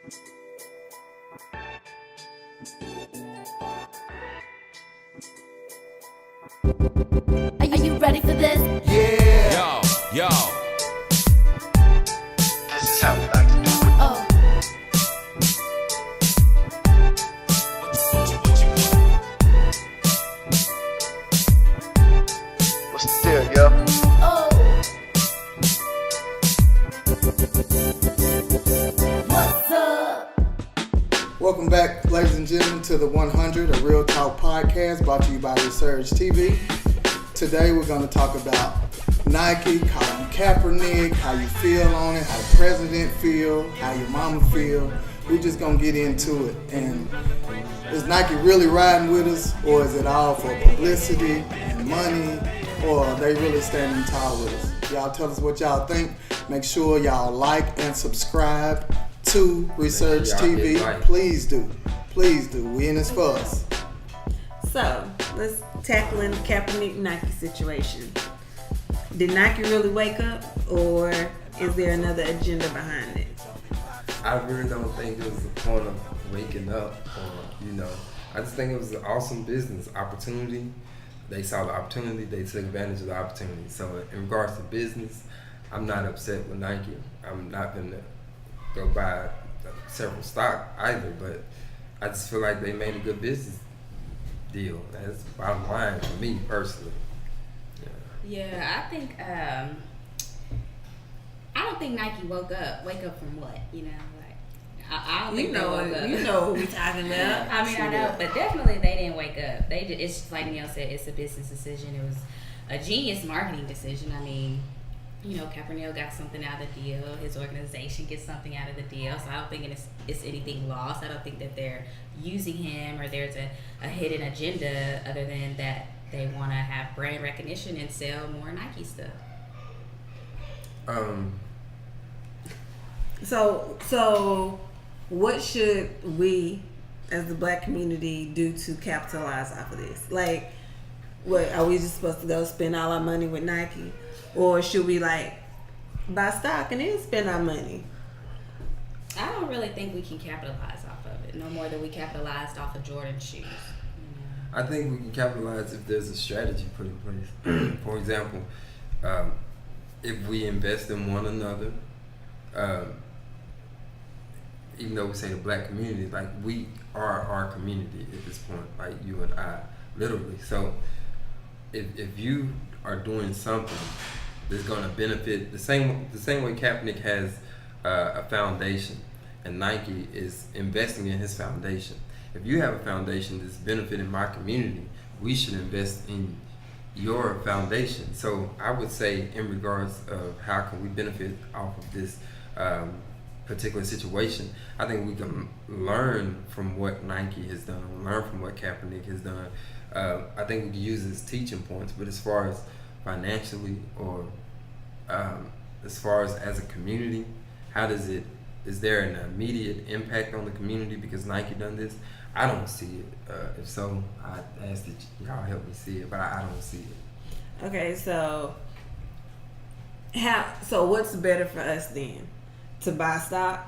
Are you ready for this? Yeah. Yo. This is how we like to do it. Oh. What's the deal, yo? Oh. What's up? Welcome back, ladies and gentlemen, to the 100, a Real Talk podcast brought to you by Resurge TV. Today we're going to talk about Nike, Colin Kaepernick, how you feel on it, how the president feel, how your mama feel. We're just going to get into it. And is Nike really riding with us, or is it all for publicity and money, or are they really standing tall with us? Y'all tell us what y'all think. Make sure y'all like and subscribe to Resurge TV. Please do. Please do. We in this for us. So, let's tackle in the Kaepernick Nike situation. Did Nike really wake up, or is there another agenda behind it? I really don't think it was the point of waking up, or, I just think it was an awesome business opportunity. They saw the opportunity, they took advantage of the opportunity. So in regards to business, I'm not upset with Nike. I'm not going to go buy several stock either, but I just feel like they made a good business deal. That's the bottom line for me personally. Yeah, I think I don't think Nike woke up. Wake up from what? I don't think they woke up. You know what we're talking about. I mean, I know, but definitely they didn't wake up. They did. It's like Neil said. It's a business decision. It was a genius marketing decision. I mean, Kaepernick got something out of the deal. His organization gets something out of the deal. So I don't think it's anything lost. I don't think that they're using him or there's a hidden agenda other than that they want to have brand recognition and sell more Nike stuff. So what should we, as the black community, do to capitalize off of this? Like, what are we just supposed to go spend all our money with Nike, or should we buy stock and then spend our money? I don't really think we can capitalize off of it no more than we capitalized off of Jordan shoes. I think we can capitalize if there's a strategy put in place. For example, if we invest in one another, even though we say the black community, we are our community at this point, like you and I, literally. So if you are doing something that's going to benefit the same way Kaepernick has a foundation and Nike is investing in his foundation. If you have a foundation that's benefiting my community, we should invest in your foundation. So I would say, in regards of how can we benefit off of this particular situation, I think we can learn from what Nike has done, learn from what Kaepernick has done. I think we can use it as teaching points, but as far as financially or as far as a community, is there an immediate impact on the community because Nike done this? I don't see it. If so, I ask that y'all help me see it, but I don't see it. Okay, so what's better for us then? To buy stock,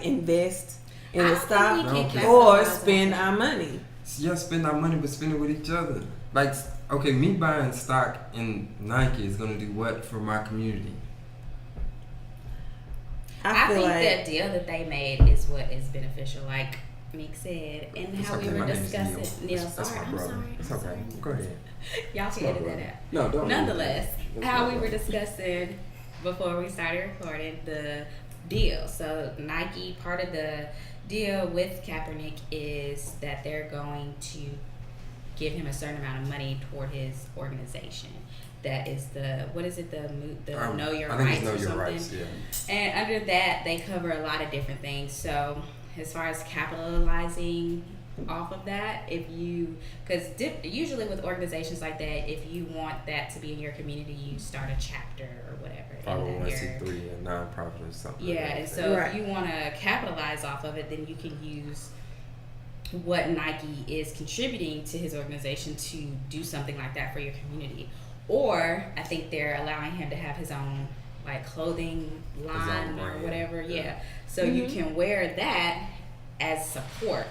invest in the stock, or spend our money? Yeah, spend our money, but spend it with each other. Me buying stock in Nike is gonna do what for my community? I think that deal that they made is what is beneficial, like Meek said, and how we were discussing. Neil, sorry, I'm sorry. It's okay. Go ahead. Y'all can edit that out. No, don't. Nonetheless, how we were discussing before we started recording the deal. So Nike, part of the deal with Kaepernick is that they're going to give him a certain amount of money toward his organization. That is the Know Your Rights or something. Rights, yeah. And under that, they cover a lot of different things. So as far as capitalizing off of that, because usually with organizations like that, if you want that to be in your community, you start a chapter or whatever. 501c3, a nonprofit or something. Yeah, and so if you want to capitalize off of it, then you can use what Nike is contributing to his organization to do something like that for your community. Or I think they're allowing him to have his own like clothing line or brand. whatever. Yeah. So you can wear that as support.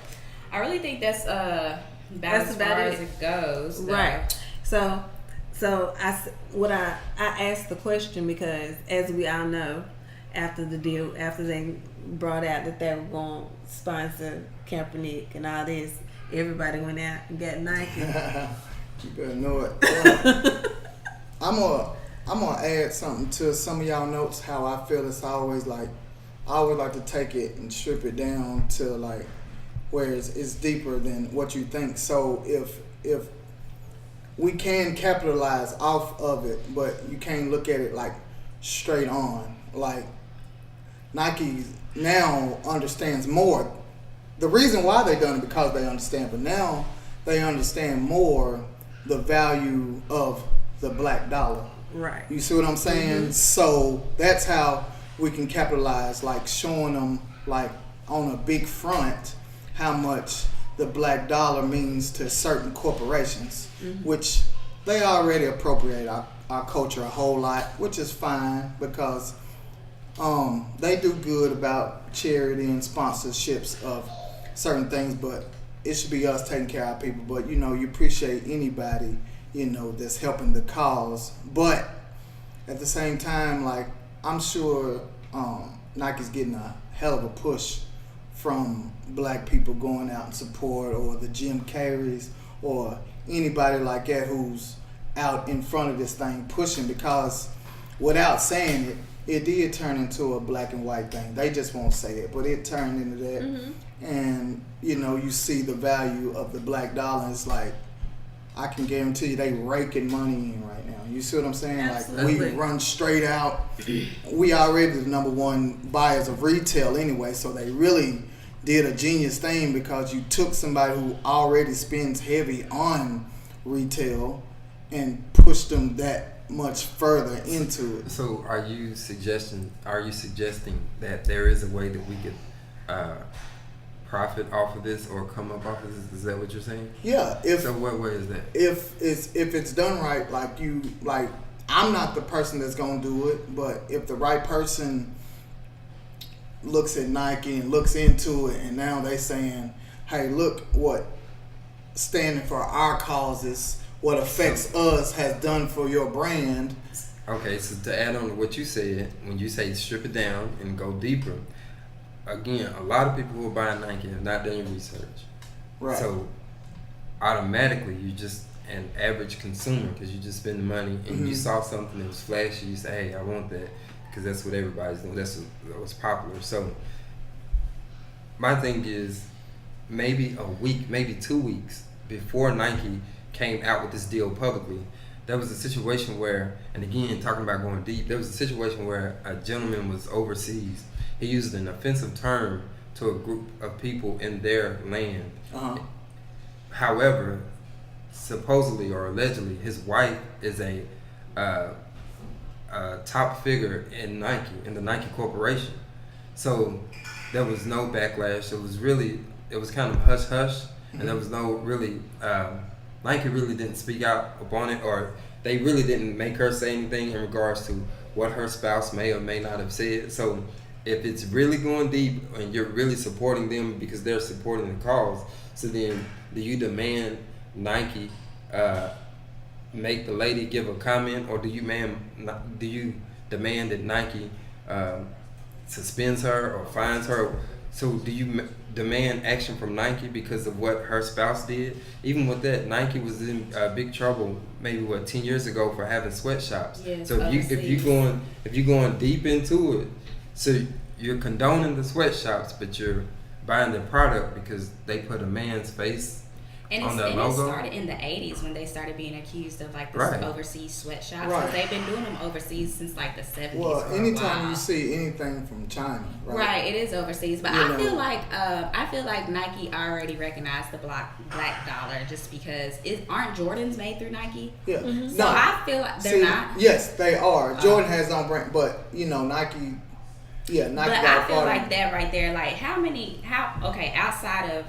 I really think that's about as far as it goes. Though. Right. So I asked the question because, as we all know, after they brought out that they were going to sponsor Kaepernick and all this, everybody went out and got Nike. You better know it. Well, I'm gonna add something to some of y'all notes. How I feel it's always like I always like to take it and strip it down to like where it's deeper than what you think. So if we can capitalize off of it, but you can't look at it like straight on. Like Nike now understands more. The reason why they done it because they understand, but now they understand more the value of the black dollar. Right. You see what I'm saying? So that's how we can capitalize, like showing them like on a big front how much the black dollar means to certain corporations, which they already appropriate our culture a whole lot, which is fine because they do good about charity and sponsorships of certain things, but it should be us taking care of our people. But you appreciate anybody that's helping the cause, but at the same time, like I'm sure Nike's getting a hell of a push from black people going out and support, or the Jim Carreys, or anybody like that who's out in front of this thing pushing, because without saying it did turn into a black and white thing. They just won't say it, but it turned into that. And you see the value of the black dollar. It's like, I can guarantee you they raking money in right now. You see what I'm saying? Absolutely. Like we run straight out. We already the number one buyers of retail anyway, so they really did a genius thing because you took somebody who already spends heavy on retail and pushed them that much further into it. So are you suggesting that there is a way that we could profit off of this or come up off of this? Is that what you're saying? Yeah. So what way is that? If it's done right, like I'm not the person that's gonna do it, but if the right person looks at Nike and looks into it, and now they saying, hey, look what standing for our causes, what affects us has done for your brand. Okay, so to add on to what you said, when you say strip it down and go deeper, again, a lot of people who are buying Nike have not done your research. Right. So automatically you're just an average consumer because you just spend the money and you saw something that was flashy, you say, hey, I want that, because that's what everybody's doing. That's what's popular. So my thing is, maybe a week, maybe 2 weeks before Nike came out with this deal publicly, there was a situation where, and again, talking about going deep, there was a situation where a gentleman was overseas. He used an offensive term to a group of people in their land. However, supposedly or allegedly, his wife is a top figure in Nike, in the Nike Corporation. So there was no backlash. It was kind of hush hush, and there was no really, Nike really didn't speak out upon it, or they really didn't make her say anything in regards to what her spouse may or may not have said. So if it's really going deep and you're really supporting them because they're supporting the cause, so then do you demand Nike make the lady give a comment, or do you demand that Nike suspends her or fines her? So do you demand action from Nike because of what her spouse did? Even with that, Nike was in big trouble maybe 10 years ago for having sweatshops. Yes, so if you're going deep into it, so you're condoning the sweatshops, but you're buying the product because they put a man's face on their logo. It started in the 80s when they started being accused of like this overseas sweatshops. Right. So they've been doing them overseas since like the 70s. Well, for anytime a while. you see anything from China, Right, it is overseas, but I feel like Nike already recognized the black dollar just because aren't Jordans made through Nike? Yeah. So I feel like they're not. Yes, they are. Jordan has on brand, but Nike. Yeah, Nike. But I feel like that right there, like outside of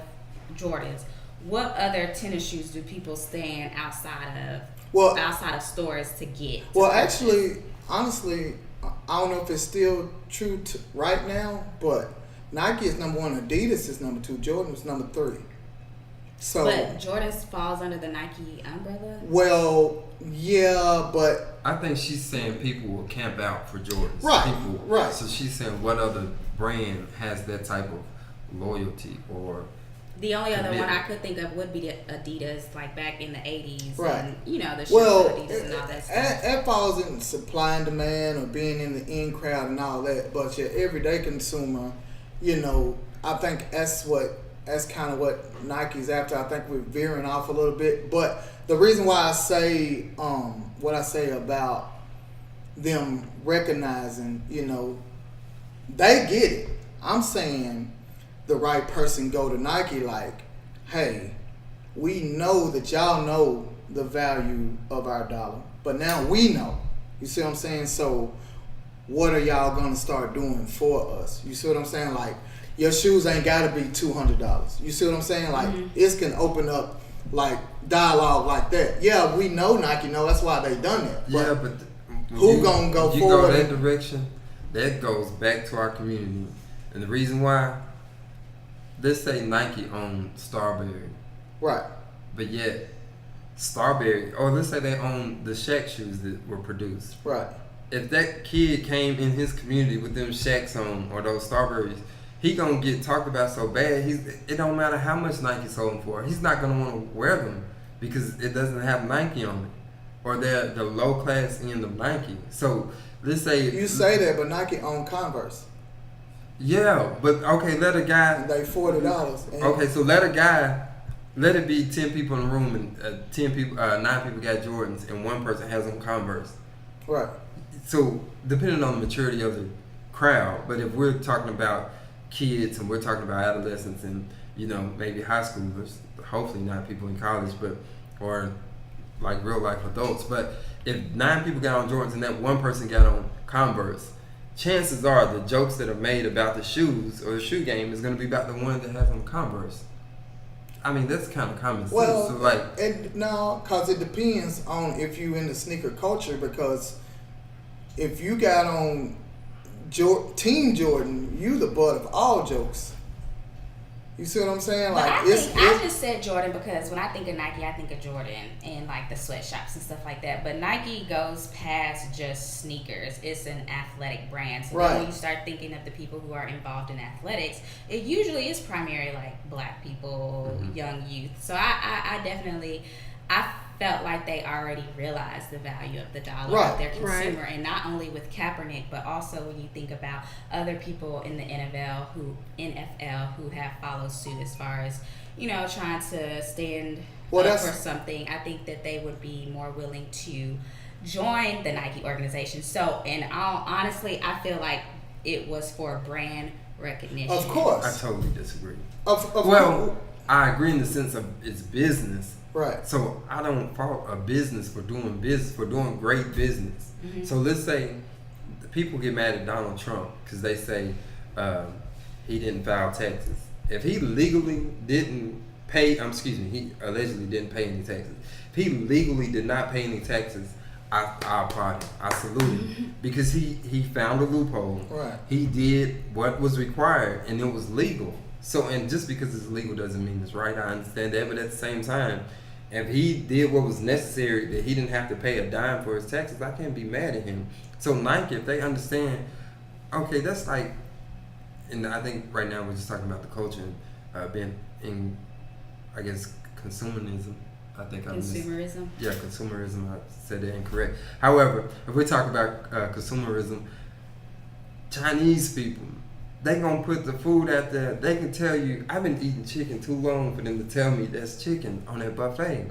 Jordans, what other tennis shoes do people stand outside of stores to get? Well, actually, honestly, I don't know if it's still true right now, but Nike is number 1, Adidas is number 2, Jordan is number 3. So, But Jordan's falls under the Nike umbrella. well, yeah, but I think she's saying people will camp out for Jordans. Right, People, right. So she's saying what other brand has that type of loyalty or The only other one commitment? I could think of would be the Adidas, like back in the 80s. Right. And, you know, the shoes well, of Adidas and all that stuff. that falls in supply and demand or being in the in crowd and all that. But your everyday consumer, you know, I think that's kind of what Nike's after. I think we're veering off a little bit. But the reason why I say what I say about them recognizing, you know, they get it. I'm saying the right person go to Nike like, hey, we know that y'all know the value of our dollar, but now we know. You see what I'm saying? So what are y'all gonna start doing for us? You see what I'm saying? Like, your shoes ain't gotta be $200. You see what I'm saying? Like, it can open up like dialogue like that. Yeah, we know Nike know, that's why they done it. Yeah, but who gonna go you forward? go that direction, that goes back to our community. And the reason why, let's say Nike owned Starberry, Right. but yet Starberry, or let's say they own the Shaq shoes that were produced. Right. If that kid came in his community with them Shaqs on or those Starberries, he gonna get talked about so bad. It don't matter how much Nike sold him for. He's not gonna want to wear them because it doesn't have Nike on it, or they're the low class end of Nike. So let's say You say that, but Nike own Converse. yeah, but okay, let a guy. And they $40. And Okay, so let it be 10 people in the room and 9 people got Jordans and one person has on Converse. Right. So depending on the maturity of the crowd, but if we're talking about kids and we're talking about adolescents and, you know, maybe high schoolers, hopefully not people in college, but or like real life adults, but if 9 people got on Jordans and that one person got on Converse, chances are the jokes that are made about the shoes or the shoe game is going to be about the one that has on Converse. I mean, that's kind of common sense. Well, So like, and no, because it depends on if you in the sneaker culture. Because if you got on Team Jordan, you the butt of all jokes. You see what I'm saying? But Like, I just said Jordan because when I think of Nike, I think of Jordan and like the sweatshops and stuff like that. But Nike goes past just sneakers. It's an athletic brand. So Right. then when you start thinking of the people who are involved in athletics, it usually is primarily like black people, young youth. So I definitely, I felt like they already realized the value of the dollar Right. of their consumer. Right. And not only with Kaepernick, but also when you think about other people in the NFL who have followed suit as far as, you know, trying to stand up for something. I think that they would be more willing to join the Nike organization. So, honestly, I feel like it was for brand recognition. Of course. I totally disagree. Well, I agree in the sense of it's business. right. So I don't fault a business for doing great business. So let's say the people get mad at Donald Trump because they say he didn't file taxes. If he legally didn't pay, he allegedly didn't pay any taxes. If he legally did not pay any taxes, I applaud him. I salute him because he found a loophole. Right. He did what was required and it was legal. So, and just because it's legal doesn't mean it's right. I understand that, but at the same time, if he did what was necessary, that he didn't have to pay a dime for his taxes, I can't be mad at him. So Nike, if they understand, okay, that's like, and I think right now we're just talking about the culture and being in, I guess, consumerism. I think Consumerism. consumerism. I said that incorrect. However, if we're talking about consumerism, Chinese people, they gonna put the food out there. They can tell you, I've been eating chicken too long for them to tell me that's chicken on that buffet.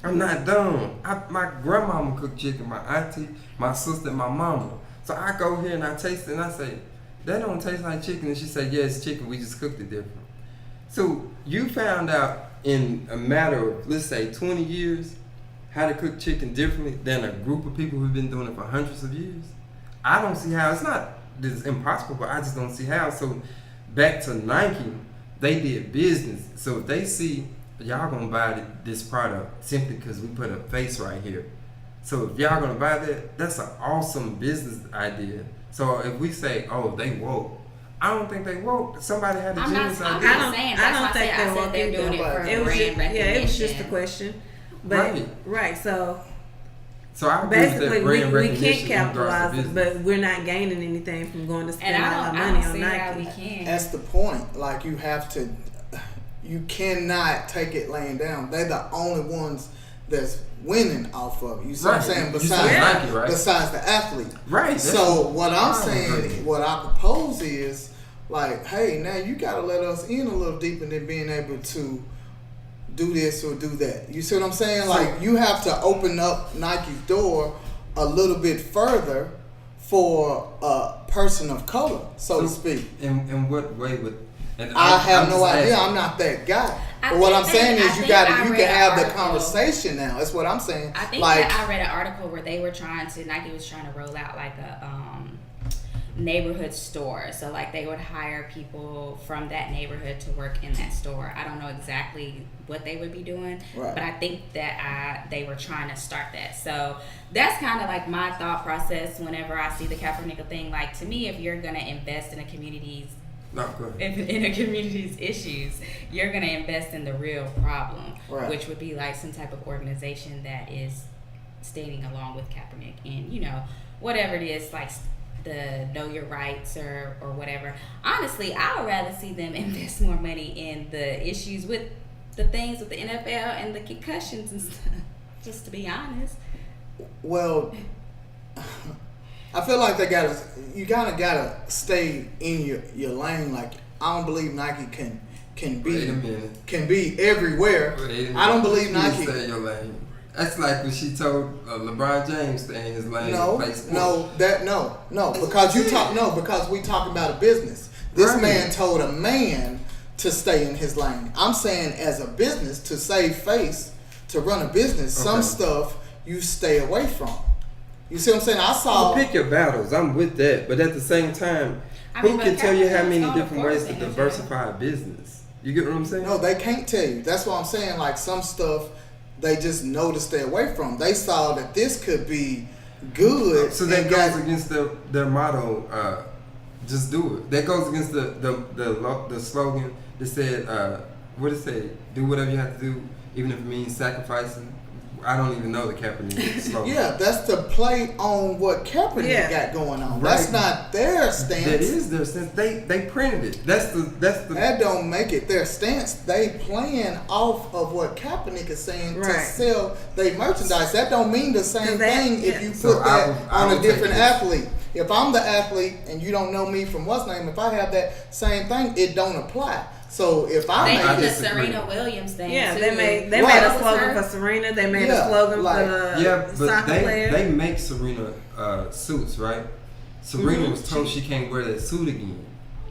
I'm not dumb. My grandmama cooked chicken, my auntie, my sister, my mama. So I go here and I taste it and I say, that don't taste like chicken. And she said, yeah, it's chicken. We just cooked it different. So you found out in a matter of, let's say, 20 years, how to cook chicken differently than a group of people who've been doing it for hundreds of years. I don't see how. It's not that it's impossible, but I just don't see how. So back to Nike, they did business. So if they see y'all gonna buy this product simply because we put a face right here, So if y'all gonna buy that, that's an awesome business idea. So if we say, oh, they woke, I don't think they woke. Somebody had a I'm genius not idea. saying. That's why I said they're doing it for It was brand just, recognition. it was just a question. But right, so I agree with that basically brand we recognition can't in regards to capitalize it, business. but we're not gaining anything from going to spend And all our I money don't on see how we Nike. can. That's the point. Like you cannot take it laying down. They're the only ones that's winning off of it. You see what I'm Right. saying? You said Nike, right? Besides the athlete. Right. So what I'm Right. saying, what I propose is like, hey, now you gotta let us in a little deeper than being able to do this or do that. You see what I'm saying? Like you have to open up Nike's door a little bit further for a person of color, so to speak. In what way would? And I have I'm no just idea. asking. I'm not that guy. I But what I'm think saying that- is I you think got I you read can an have the article. conversation now. That's what I'm saying. I think like that I read an article where they were Nike was trying to roll out like a neighborhood store. So like they would hire people from that neighborhood to work in that store. I don't know exactly what they would be doing, Right. but I think that they were trying to start that. So that's kind of like my thought process whenever I see the Kaepernick thing. Like to me, if you're gonna invest in a community's No, go ahead. in a community's issues, you're going to invest in the real problem, Right. which would be like some type of organization that is standing along with Kaepernick and, you know, whatever it is, like the know your rights or whatever. Honestly, I would rather see them invest more money in the issues with the things with the NFL and the concussions and stuff, just to be honest. well, I feel like you gotta stay in your lane. Like I don't believe Nike can Wait a minute. can be everywhere. Wait a minute. I don't believe You Nike. Stay in your lane. That's like when she told LeBron James to stay in his lane and play sports. Because we talking about a business. This Right. man told a man to stay in his lane. I'm saying as a business to save face, to run a business, some Okay. stuff you stay away from. You see what I'm saying? I saw. Well, pick your battles. I'm with that, but at the same time, I who mean, can but tell you how Kaepernick's many on different the ways to force in the diversify a business? You get what I'm saying? No, they can't tell you. That's what I'm saying. Like some stuff, they just know to stay away from. They saw that this could be good. So that and goes got- against their motto. Just do it. That goes against the slogan that said, what it say? Do whatever you have to do, even if it means sacrificing. I don't even know the Kaepernick slogan. Yeah, that's to play on what Kaepernick got going on. Right. That's not their stance. That is their stance. They printed it. That's the. That don't make it their stance. They playing off of what Kaepernick is saying to Right. sell their merchandise. That don't mean the same That- thing if yeah. you put So I that will on a take different this. athlete. If I'm the athlete and you don't know me from what's name, if I have that same thing, it don't apply. So if I They make did I the it, disagree. Serena Williams thing. Yeah, too. they made Right. a What was slogan her? for Serena. They made Yeah, a slogan like- for the Yeah, but soccer player. they make Serena suits, right? Serena was told she can't wear that suit again.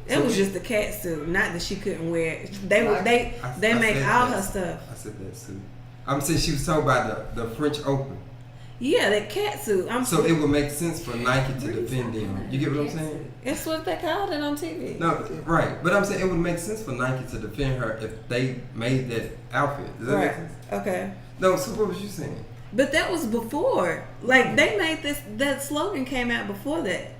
It was just the cat suit, not that she couldn't wear it. They Right. they I make said all that. her stuff. I said that suit. I'm saying she was told by the French Open. Yeah, that cat suit. So it would make sense for Nike to defend them. You get what I'm saying? It's what they called it on TV. No, right. But I'm saying it would make sense for Nike to defend her if they made that outfit. Does that make Right. sense? Okay. No, so what was you saying? But that was before. Like they made that slogan came out before that.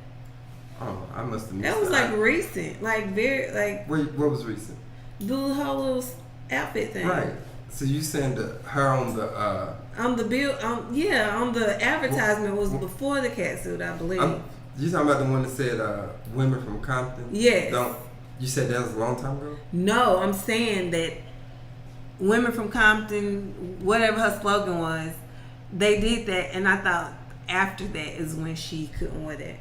Oh, I must have missed That was like recent. Like very like What was recent? the whole little outfit thing. Right. So you saying her on the On the bill on the advertisement was before the cat suit, I believe. you talking about the one that said women from Compton? Yes. You said that was a long time ago? No, I'm saying that women from Compton, whatever her slogan was, they did that, and I thought after that is when she couldn't wear that.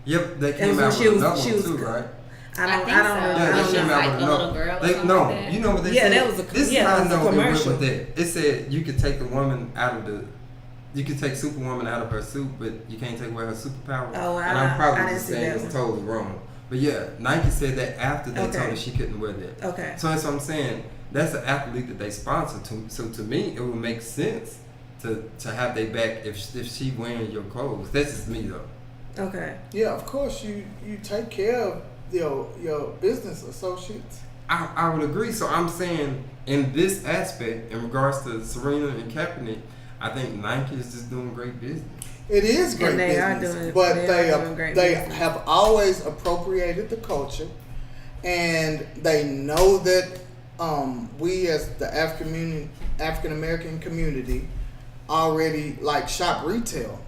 Yep, they It came was out when she with was- another she one was too, good. right? I don't I think know. so. Yeah, It they was came just out like with a another. little girl or They, something no, like that. you know what they Yeah, said? that was This yeah, is how that I was a know they went commercial. with that. It said you could take the woman out of the. You could take Superwoman out of her suit, but you can't take away her superpower. Oh, and I'm probably I didn't just see saying that it's one. totally wrong. But yeah, Nike said that after they Okay. told her she couldn't wear that. Okay. So that's what I'm saying. That's an athlete that they sponsor. So to me, it would make sense to have their back if she wearing your clothes. That's just me though. Okay. yeah, of course you take care of your business associates. I would agree. So I'm saying in this aspect, in regards to Serena and Kaepernick, I think Nike is just doing great business. It is great And they are business, doing- but they are doing great they business. have always appropriated the culture, and they know that we as the African American community already like shop retail.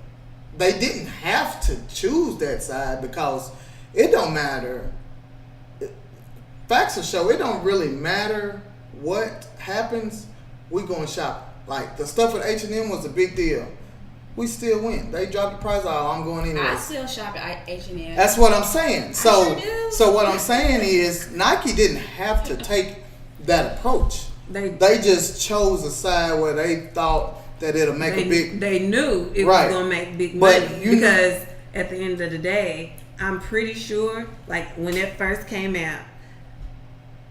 They didn't have to choose that side because it don't matter. Facts will show it don't really matter what happens. We going to shop. Like the stuff at H&M was a big deal. We still went. They dropped the price. Oh, I'm going anyway. I still shop at H&M. That's what I'm saying. So, sure do. so what I'm saying is Nike didn't have to take that approach. They Just chose a side where they thought that it'll make a big. They knew it Right. was gonna make big But money you know- because at the end of the day, I'm pretty sure, like when it first came out,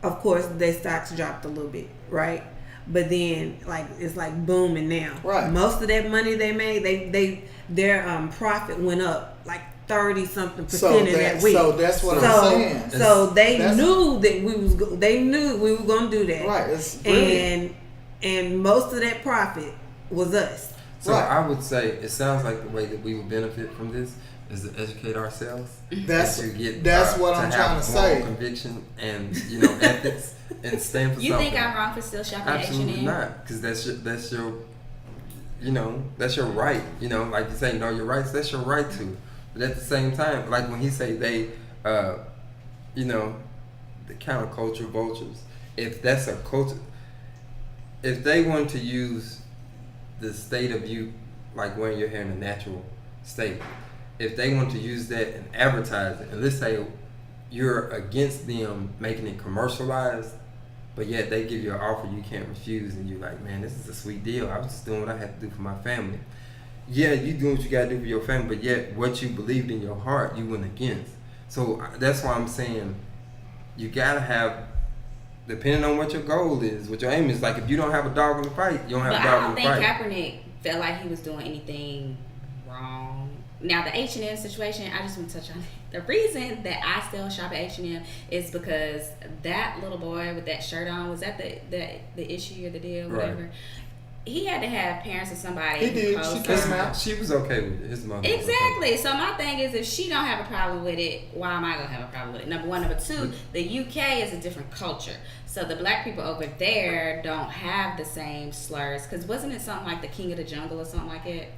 of course their stocks dropped a little bit, right? But then, like it's like booming now. Right. Most of that money they made, their profit went up like 30-something% So in that week. so that's what So- I'm saying. So they That's- knew that they knew we were gonna do that. Right. It's brilliant. And most of that profit was us. So Right. I would say it sounds like the way that we would benefit from this is to educate ourselves. That's and to get, what I'm to trying have to moral say. conviction and ethics and stand for You something. think I'm wrong for still shopping at Absolutely H&M? not, because that's your that's your right. Like you say, know your rights. That's your right to. But at the same time, like when he say they, the counterculture vultures. If that's a culture, if they want to use the state of you, like wearing your hair in a natural state, if they want to use that and advertise it, and let's say you're against them making it commercialized, but yet they give you an offer you can't refuse, and you're like, man, this is a sweet deal. I was just doing what I had to do for my family. Yeah, you doing what you gotta do for your family, but yet what you believed in your heart, you went against. So that's why I'm saying you gotta have, depending on what your goal is, what your aim is. Like if you don't have a dog in the fight, you don't have But a I dog don't in the think fight. Kaepernick felt like he was doing anything wrong. Now the H&M situation, I just want to touch on it. The reason that I still shop at H&M is because that little boy with that shirt on, was that the issue or the deal, whatever. Right. He had to have parents or somebody. He who did. post She him. came out. She was okay with it. His mother was okay. Exactly. So my thing is, if she don't have a problem with it, why am I gonna have a problem with it? Number one. Number two, the UK is a different culture. So the black people over there don't have the same slurs. Because wasn't it something like the King of the Jungle or something like it?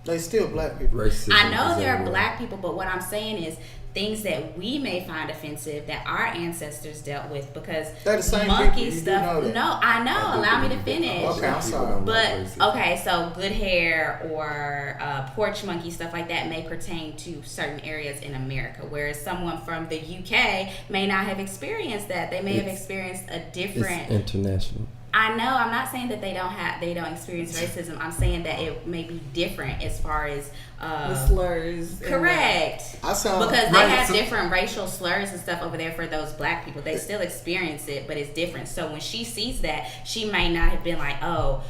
They still black people. Racism I know is there are everywhere. black people, but what I'm saying is things that we may find offensive that our ancestors dealt with, because They're the same monkey people. You do stuff. know that. No, I know. Allow me to finish. Okay, I'm sorry. But okay, so good hair or porch monkey stuff like that may pertain to certain areas in America, whereas someone from the UK may not have experienced that. They may have experienced a different. It's international. I know. I'm not saying that they don't experience racism. I'm saying that it may be different as far as The slurs. and correct. I sound Because they Right, have so- different racial slurs and stuff over there for those black people. They still experience it, but it's different. So when she sees that, she might not have been like, oh,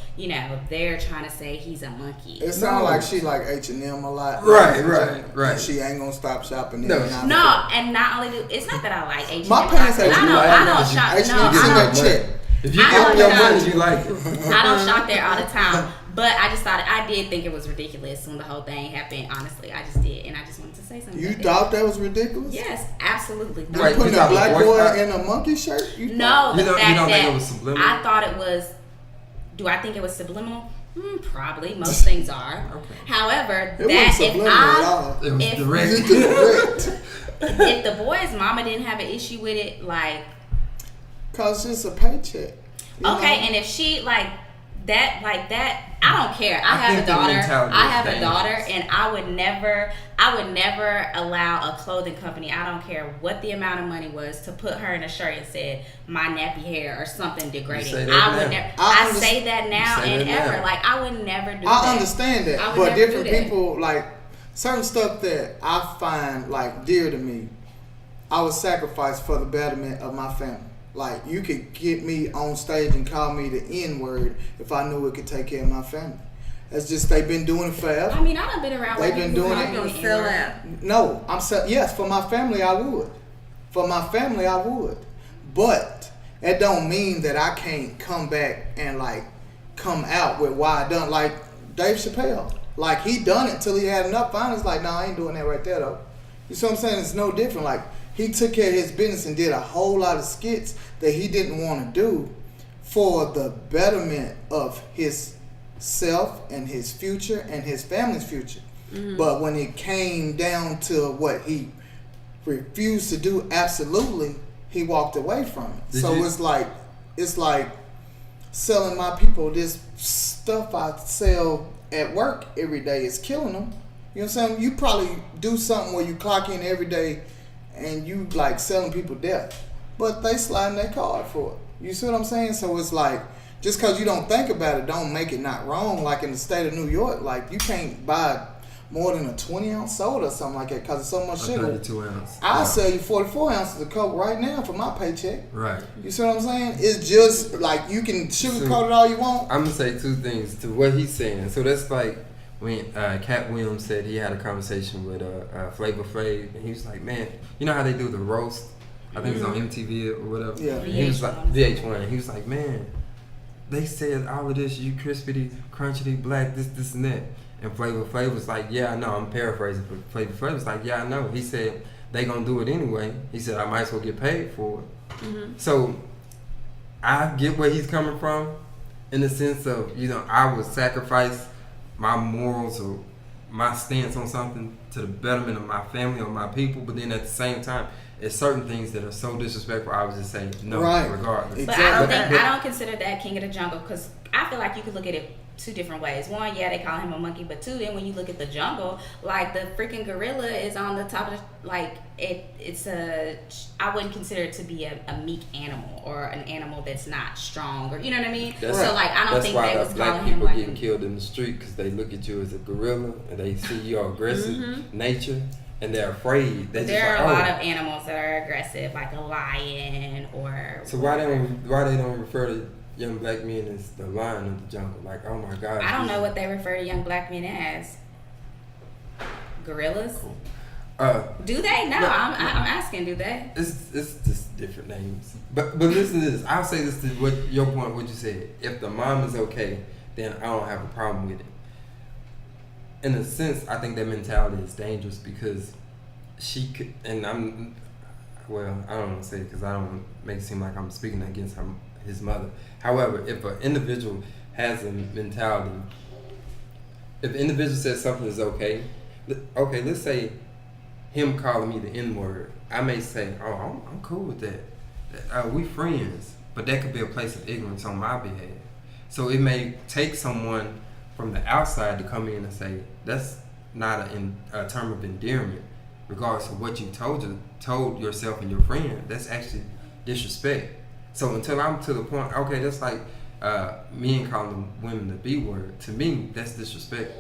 they're trying to say he's a monkey. It sounds like she like H&M a lot. Right. And she ain't gonna stop shopping. No. No, and not only it's not that I like H&M. My parents I H&M. don't shop. H&M No, gets in I that don't. check. If you I give them your don't money, know. you like it. I don't shop there all the time, but I just thought I did think it was ridiculous when the whole thing happened. Honestly, I just did, and I just wanted to say something. You about that. thought that was ridiculous? Yes, absolutely. You Right, putting you a thought the black boy boy thought- in a monkey shirt? No, the You don't fact think that it was subliminal? I thought it was. Do I think it was subliminal? Probably. Most things are. Okay. However, It that wasn't if subliminal at I all. It was If- direct. It's direct. if the boy's mama didn't have an issue with it, like Cause it's a paycheck. You okay, know? and if she like that, I don't care. I have think a that daughter. mentality I is have a dangerous. daughter, and I would never allow a clothing company. I don't care what the amount of money was to put her in a shirt and said my nappy hair or something degrading. say that I would now. never. I I say that now You say and that ever. now. Like I would never do that. I understand I that, would but never do different that. people like certain stuff that I find like dear to me, I would sacrifice for the betterment of my family. Like you could get me on stage and call me the N-word if I knew it could take care of my family. It's just they've been doing it forever. I mean, I done been around. They've white been people doing who it. call Gonna me the sell N-word. out. No, yes, for my family I would. For my family I would. But that don't mean that I can't come back and like come out with why I done. Like Dave Chappelle. Like, he done it till he had enough. Finally, it's like, no, I ain't doing that right there, though. You see what I'm saying? It's no different. Like, he took care of his business and did a whole lot of skits that he didn't want to do for the betterment of his self and his future and his family's future. But when it came down to what he refused to do, absolutely, he walked away from it. It's like selling my people this stuff I sell at work every day is killing them. You know what I'm saying? You probably do something where you clock in every day and you like selling people death, but they sliding their card for it. You see what I'm saying? So it's like, just because you don't think about it, don't make it not wrong. Like in the state of New York, like you can't buy more than a 20-ounce soda or something like that because it's so much sugar. 32 ounce. I'll sell you 44 ounces of Coke right now for my paycheck. Right. You see what I'm saying? It's just like you can sugarcoat it all you want. I'm gonna say two things to what he's saying. So that's like when Cat Williams said he had a conversation with Flavor Flav, and he was like, "Man, you know how they do the roast? I think it's on MTV or whatever." Yeah. And he was like VH1. He was like, "Man, they said all of this, you crispity, crunchity, black, this and that." And Flavor Flav was like, "Yeah, I know." I'm paraphrasing, but Flavor Flav was like, "Yeah, I know." He said, "They gonna do it anyway." He said, "I might as well get paid for it." So I get where he's coming from, in the sense of, you know, I would sacrifice my morals or my stance on something to the betterment of my family or my people, but then at the same time, it's certain things that are so disrespectful, I would just say no, regardless. But I don't consider that King of the Jungle, because I feel like you could look at it two different ways. One, yeah, they call him a monkey, but two, then when you look at the jungle, like the freaking gorilla is on the top of the, like I wouldn't consider it to be a meek animal or an animal that's not strong, or you know what I mean. So like I don't think they was calling him like getting killed in the street because they look at you as a gorilla and they see your aggressive nature. And they're afraid. There are a lot of animals that are aggressive, like a lion or. So why they don't refer to young black men as the lion of the jungle? Like, oh my God. I don't know what they refer to young black men as. Gorillas. Cool. Do they? No, I'm asking. Do they? It's just different names. But listen to this. I'll say this to what your point. What you said. If the mom is okay, then I don't have a problem with it. In a sense, I think that mentality is dangerous because she could, and I don't want to say it because I don't want to make it seem like I'm speaking against his mother. However, if an individual has a mentality, if the individual says something is okay, let's say him calling me the N-word, I may say, oh, I'm cool with that. We friends, but that could be a place of ignorance on my behalf. So it may take someone from the outside to come in and say that's not a term of endearment, regardless of what you told yourself and your friend. That's actually disrespect. So until I'm to the point, okay, that's like men calling women the B word. To me, that's disrespect.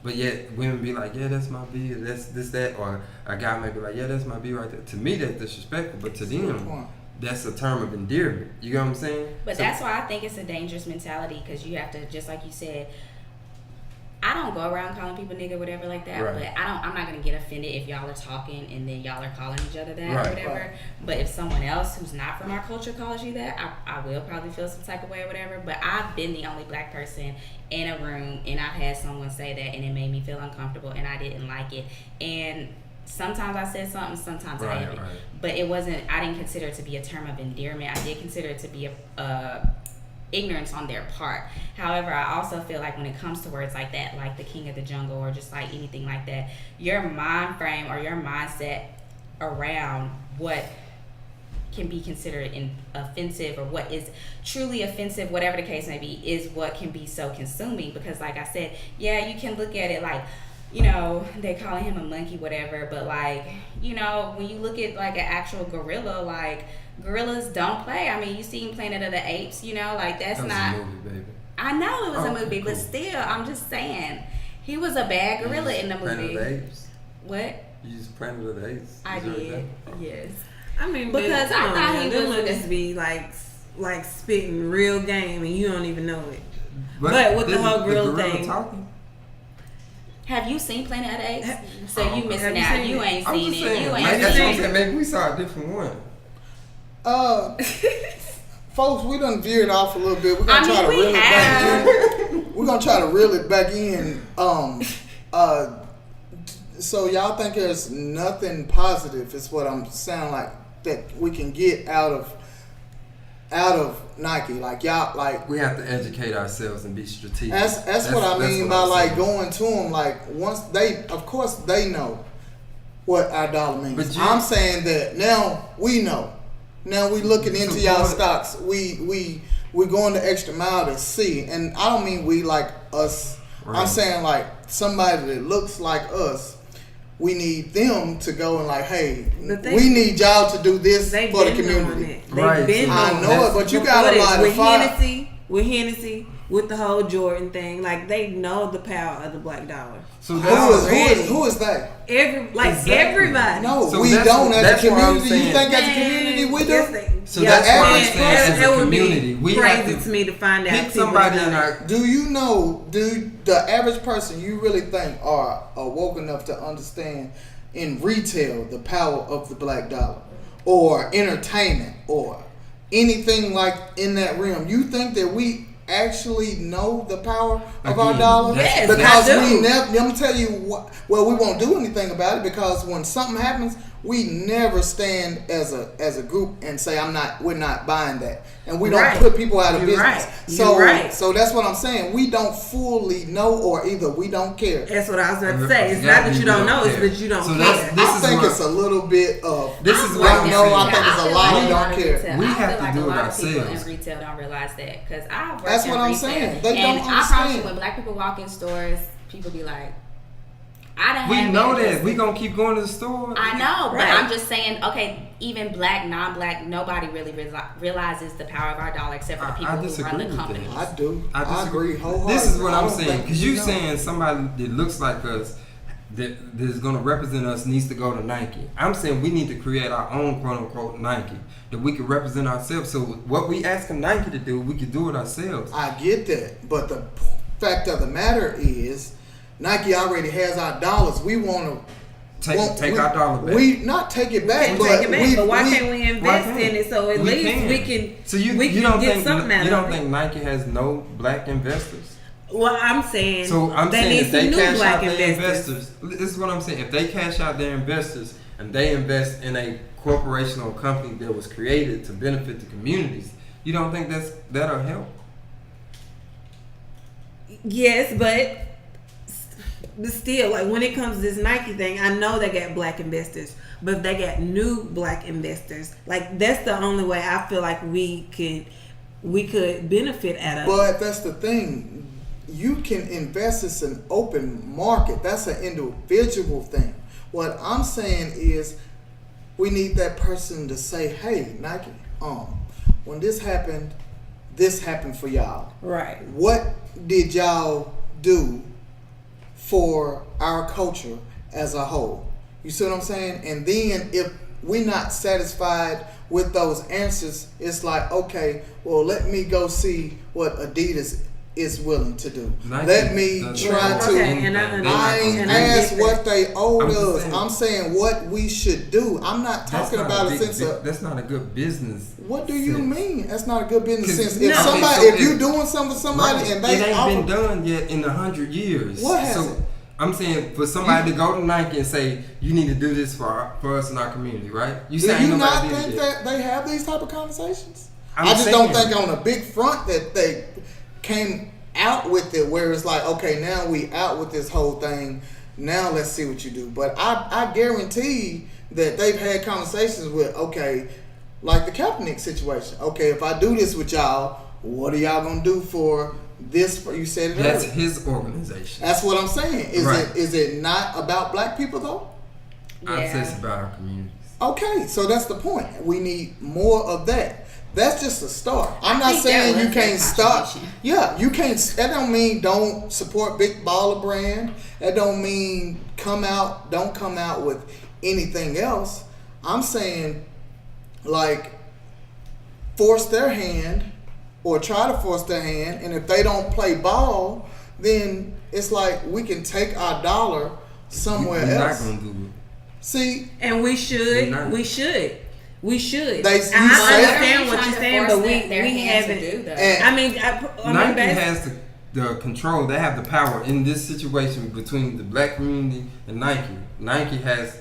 But yet women be like, yeah, that's my B, that's this, that, or a guy may be like, yeah, that's my B right there. To me, that's disrespectful, but to them, that's a term of endearment. You know what I'm saying? But that's why I think it's a dangerous mentality, because you have to, just like you said, I don't go around calling people nigga or whatever like that, right. But I'm not gonna get offended if y'all are talking and then y'all are calling each other that, right, or whatever. Right. But if someone else who's not from our culture calls you that, I will probably feel some type of way or whatever. But I've been the only black person in a room and I've had someone say that and it made me feel uncomfortable and I didn't like it. And sometimes I said something, sometimes I didn't. Right. But I didn't consider it to be a term of endearment. I did consider it to be a ignorance on their part. However, I also feel like when it comes to words like that, like the king of the jungle or just like anything like that, your mind frame or your mindset around what can be considered offensive or what is truly offensive, whatever the case may be, is what can be so consuming. Because like I said, yeah, you can look at it like, you know, they calling him a monkey, whatever, but like, you know, when you look at like an actual gorilla, like gorillas don't play. I mean, you seen Planet of the Apes, you know, like that's not a movie, baby. I know it was a movie, cool. But still, I'm just saying, he was a bad gorilla in the movie. Planet of the Apes. What? You used Planet of the Apes. I did. Yes. I mean, because I thought he was just be like spitting real game and you don't even know it. But with the whole gorilla thing. Talking? Have you seen Planet of the Apes? So you missing out. You ain't I'm seen just it. saying, You ain't seen it. maybe we saw a different one. Folks, we done veered off a little bit. We're gonna try to reel it back in. we're gonna try to reel it back in. So y'all think there's nothing positive? Is what I'm sound like that we can get out of Nike. Like y'all, like We have to educate ourselves and be strategic. that's what I mean by I'm like saying. going to them. Like once they, of course, they know what our dollar means. But I'm saying that now we know. Now we looking into y'all stocks. We going the extra mile to see, and I don't mean we like us. Right. I'm saying like somebody that looks like us. We need them to go and like, hey, we need y'all to do this They've for the been doing community. it. They've Right. been I doing know it. it, but you Before got a this, lot of with fire. Hennessy, with the whole Jordan thing. Like they know the power of the black dollar. So Who is that? Exactly. Everybody. No, So we that's- don't as that's a what I'm community. You saying. think as a community we do? Yes, So that's why I'm saying as a that would be community, we have crazy to to me to find out. pick people somebody know in that. our. Do you know? Do the average person you really think are woke enough to understand in retail the power of the black dollar, or entertainment, or anything like in that realm? You think that we actually know the power of our Again, dollar? Yes, because I do. we never. I'm gonna tell you what. Well, we won't do anything about it because when something happens, we never stand as a group and say we're not buying that, and we don't Right. put people out of You're business. right. So You're right. so that's what I'm saying. We don't fully know, or either we don't care. That's what I was about to say. It's not that you don't know, it's that you don't So care. this I is think what- it's a little bit of. This is what don't I'm know. saying. I think it's a feel lot like of a don't of care. retail- We I have feel to like do a it lot of people ourselves. in retail don't realize that because I work That's in what I'm retail, saying. They and don't I promise understand. you, when black people walk in stores, people be like, "I don't." We know that. We gonna keep going to the store. I know, but Right. I'm just saying. Okay, even black, non-black, nobody really realizes the power of our dollar except for the I people who disagree run the with that. companies. I do. I I disagree. agree wholeheartedly. This is what I I'm don't saying think because we you know. saying somebody that looks like us that is going to represent us needs to go to Nike. I'm saying we need to create our own quote unquote Nike that we can represent ourselves. So what we asking Nike to do, we can do it ourselves. I get that, but the fact of the matter is, Nike already has our dollars. We want to Take our dollar back. We not take it back, Can't but take it back, but why we- can't we invest in it so at least we can So you we don't can get think something out you don't of it? think Nike has no black investors? Well, I'm saying So I'm they saying need if they some new cash black out their investors. investors, this is what I'm saying. If they cash out their investors and they invest in a corporation or company that was created to benefit the communities, you don't think that'll help? Yes, but still, like when it comes to this Nike thing, I know they got black investors, but if they got new black investors, like that's the only way I feel like we could benefit out of it. But that's the thing. You can invest. It's an open market. That's an individual thing. What I'm saying is, we need that person to say, "Hey, Nike, when this happened for y'all. Right. What did y'all do for our culture as a whole?" You see what I'm saying? And then if we're not satisfied with those answers, it's like, okay, well, let me go see what Adidas is willing to do. Nike Let me doesn't try do to. Okay, and I I ain't and I get asked that. what they owed I'm just us. saying. I'm saying what we should do. I'm not talking about a sense of. That's not a good business. What do you sense. mean? That's not a good business 'Cause- sense. If No. somebody, Okay, so if you if- doing something for somebody Right. and they it ain't offer, been done yet in 100 years. What has so it? I'm saying for somebody to go to Nike and say you need to do this for us in our community, right? You do saying you not nobody did think it yet. that they have these type of conversations? I'm I just don't saying- think on a big front that they came out with it where it's like, okay, now we out with this whole thing. Now let's see what you do. But I guarantee that they've had conversations with, okay, like the Kaepernick situation. Okay, if I do this with y'all, what are y'all gonna do for this? You said it That's earlier. his organization. That's what I'm saying. Right. Is it not about black people though? I Yeah. say it's about our communities. Okay, so that's the point. We need more of that. That's just a start. I'm I not think saying that you was can't their start. contribution. Yeah, you can't. That don't mean don't support Big Baller Brand. That don't mean don't come out with anything else. I'm saying like force their hand or try to force their hand, and if they don't play ball, then it's like we can take our dollar somewhere We're else. not gonna do it. See, And we should. We're not. We should. They- I you say- understand what Trying you're to saying, force but their we hand to haven't. do that. And- I mean, Nike that's, has to the control. They have the power in this situation between the black community and Nike. Nike has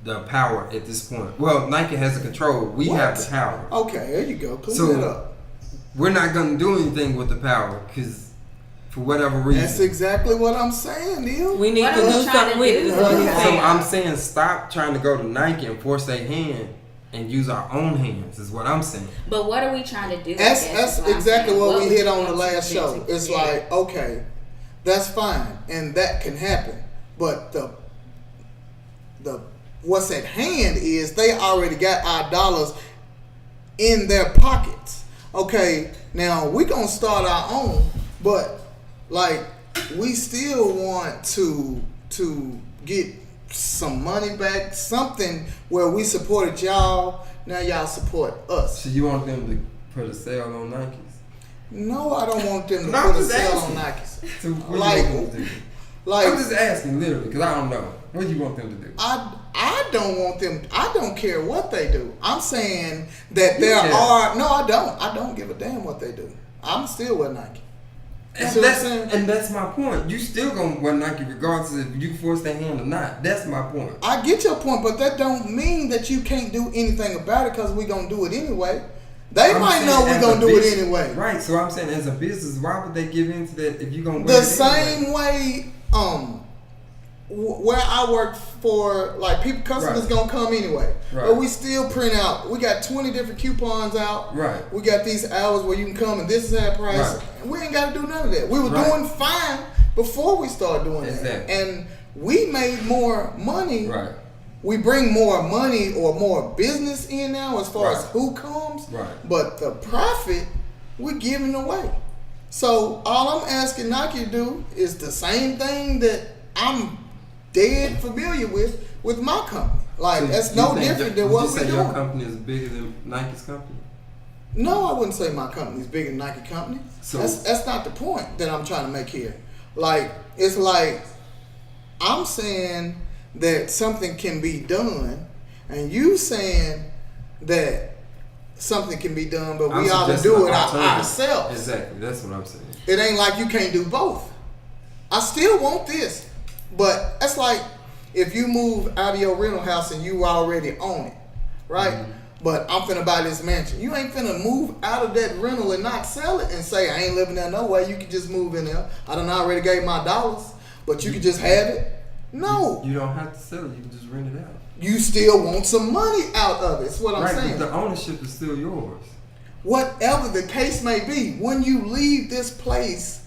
the power at this point. Well, Nike has the control. We have the power. Okay, there you go. Clean So- it up. We're not gonna do anything with the power because for whatever reason. That's exactly what I'm saying, Neil. We need What to are we do trying something to with do? it. is what he's So So saying. I'm saying stop trying to go to Nike and force their hand and use our own hands is what I'm saying. But what are we trying to do? That's I guess is what I'm exactly saying. what we would hit you on the want last to show. do? It's Yeah. like, okay, that's fine, and that can happen. But the what's at hand is they already got our dollars in their pockets. Okay, now we gonna start our own, but like we still want to get some money back, something where we supported y'all. Now y'all support us. So you want them to put a sale on Nikes? No, I don't want them to No, I'm put a just sale asking. on Nikes. So what Like- do you want them to do? Like I'm just asking literally because I don't know. What do you want them to do? I don't want them. I don't care what they do. I'm saying that You there care. are. No, I don't. I don't give a damn what they do. I'm still with Nike. And See what I'm saying? that's my point. You still gonna wear Nike regardless if you force their hand or not. That's my point. I get your point, but that don't mean that you can't do anything about it because we gonna do it anyway. They I'm might saying know we're as gonna a do it business- anyway. Right. So I'm saying as a business, why would they give in to that if you gonna wear The it anyway? same way, where I work for, like people, customers Right. gonna come anyway. Right. But we still print out. We got 20 different coupons out. Right. We got these hours where you can come and this is our price. Right. And we ain't got to do none of that. We were Right. doing fine before we started doing that. Exactly. And we made more money. Right. We bring more money or more business in now as far as Right. who comes. Right. But the profit, we're giving away. So all I'm asking Nike to do is the same thing that I'm dead familiar with my company. Like So that's you no think different that- than would what you we're say your doing. company is bigger than Nike's company? No, I wouldn't say my company's bigger than Nike company. So- That's not the point that I'm trying to make here. Like it's like I'm saying that something can be done, and you saying that something can be done, but I'm we ought to suggesting do an it alternative. ourselves. Exactly. That's what I'm saying. It ain't like you can't do both. I still want this, but that's like if you move out of your rental house and you already own it, right? Mm-hmm. But I'm finna buy this mansion. You ain't finna move out of that rental and not sell it and say I ain't living there no way. You can just move in there. I done already gave my dollars, but you can just have it. No, You don't have to sell it. You can just rent it out. you still want some money out of it. That's what I'm Right. saying. But the ownership is still yours. Whatever the case may be, when you leave this place,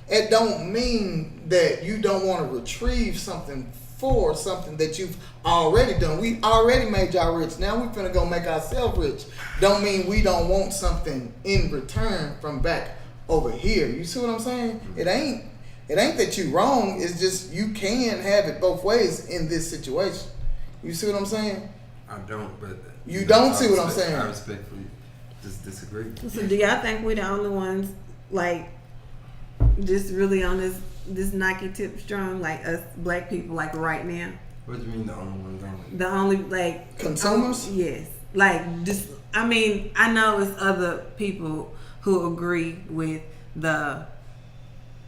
it don't mean that you don't want to retrieve something for something that you've already done. We already made y'all rich. Now we finna go make ourselves rich. Don't mean we don't want something in return from back over here. You see what I'm saying? It ain't that you wrong. It's just you can have it both ways in this situation. You see what I'm saying? I don't, but You don't I see what I'm respect- saying. I respectfully just disagree. So do y'all think we're the only ones like just really on this Nike tip strong, like us black people, like right now? What do you mean the only ones on it? The only like Consumers? yes, like just I mean I know it's other people who agree with the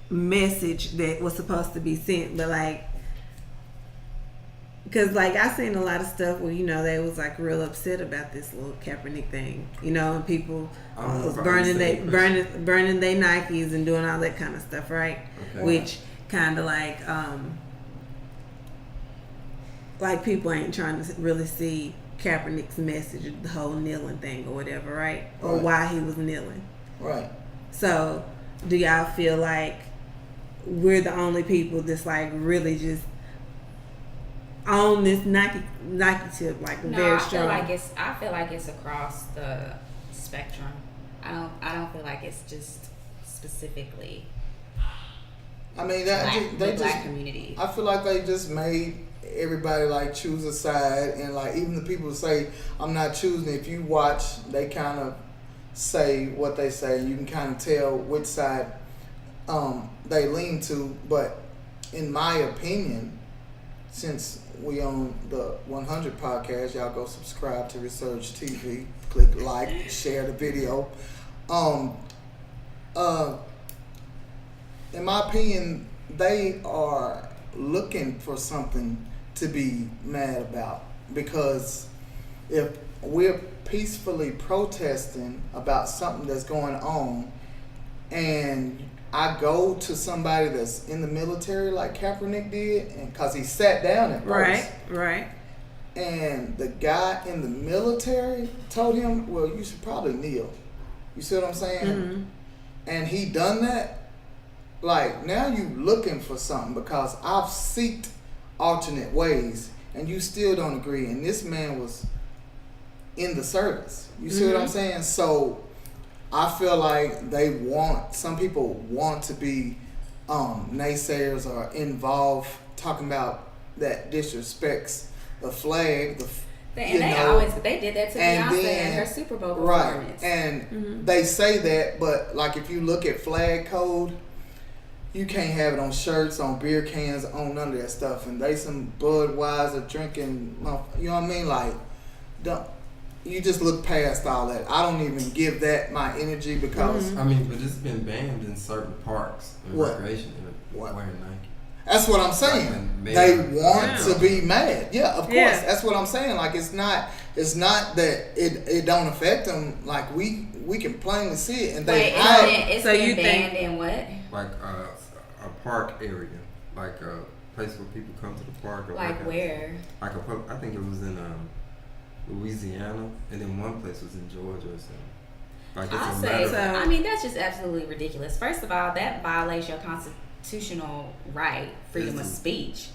message that was supposed to be sent, but like because like I seen a lot of stuff where they was like real upset about this little Kaepernick thing, and people I don't know was if I burning understand burning their Nikes and doing all that kind of stuff, right? Okay. Which kind of like people ain't trying to really see Kaepernick's message, the whole kneeling thing or whatever, right? Or Right. why he was kneeling. Right. So, do y'all feel like we're the only people that's like really just on this Nike tip, like No, very I strong? feel like it's across the spectrum. I don't feel like it's just specifically I mean that the they black just. community. I feel like they just made everybody like choose a side, and like even the people who say I'm not choosing. If you watch, they kind of say what they say. You can kind of tell which side they lean to. But in my opinion, since we on the 100 podcast, y'all go subscribe to Research TV. Click like, share the video. in my opinion, they are looking for something to be mad about, because if we're peacefully protesting about something that's going on, and I go to somebody that's in the military like Kaepernick did, and because he sat down at first, Right. and the guy in the military told him, well, you should probably kneel. You see what I'm saying? Mm-hmm. And he done that. Like, now you looking for something, because I've seeked alternate ways and you still don't agree. And this man was in the service. You see what I'm saying? So I feel like some people want to be naysayers or involved, talking about that disrespects the flag. They did that to Beyonce and her Super Bowl performance. Right. And they say that, but like if you look at flag code, you can't have it on shirts, on beer cans, on none of that stuff. And they some Budweiser drinking, you know what I mean? Like, you just look past all that. I don't even give that my energy, because I mean, but it's been banned in certain parks and recreation What? wearing Nike. That's what I'm saying. They want to be mad. Yeah, of course. Yeah. That's what I'm saying. Like, it's not that it don't affect them. Like, we can plainly see it. And they it's So been you think- banned in what? Like a park area, like a place where people come to the park. Or Like where? Like I think it was in Louisiana, and then one place was in Georgia or something. Like I'll it's say, a matter. I mean, that's just absolutely ridiculous. First of all, that violates your constitutional right, freedom of speech.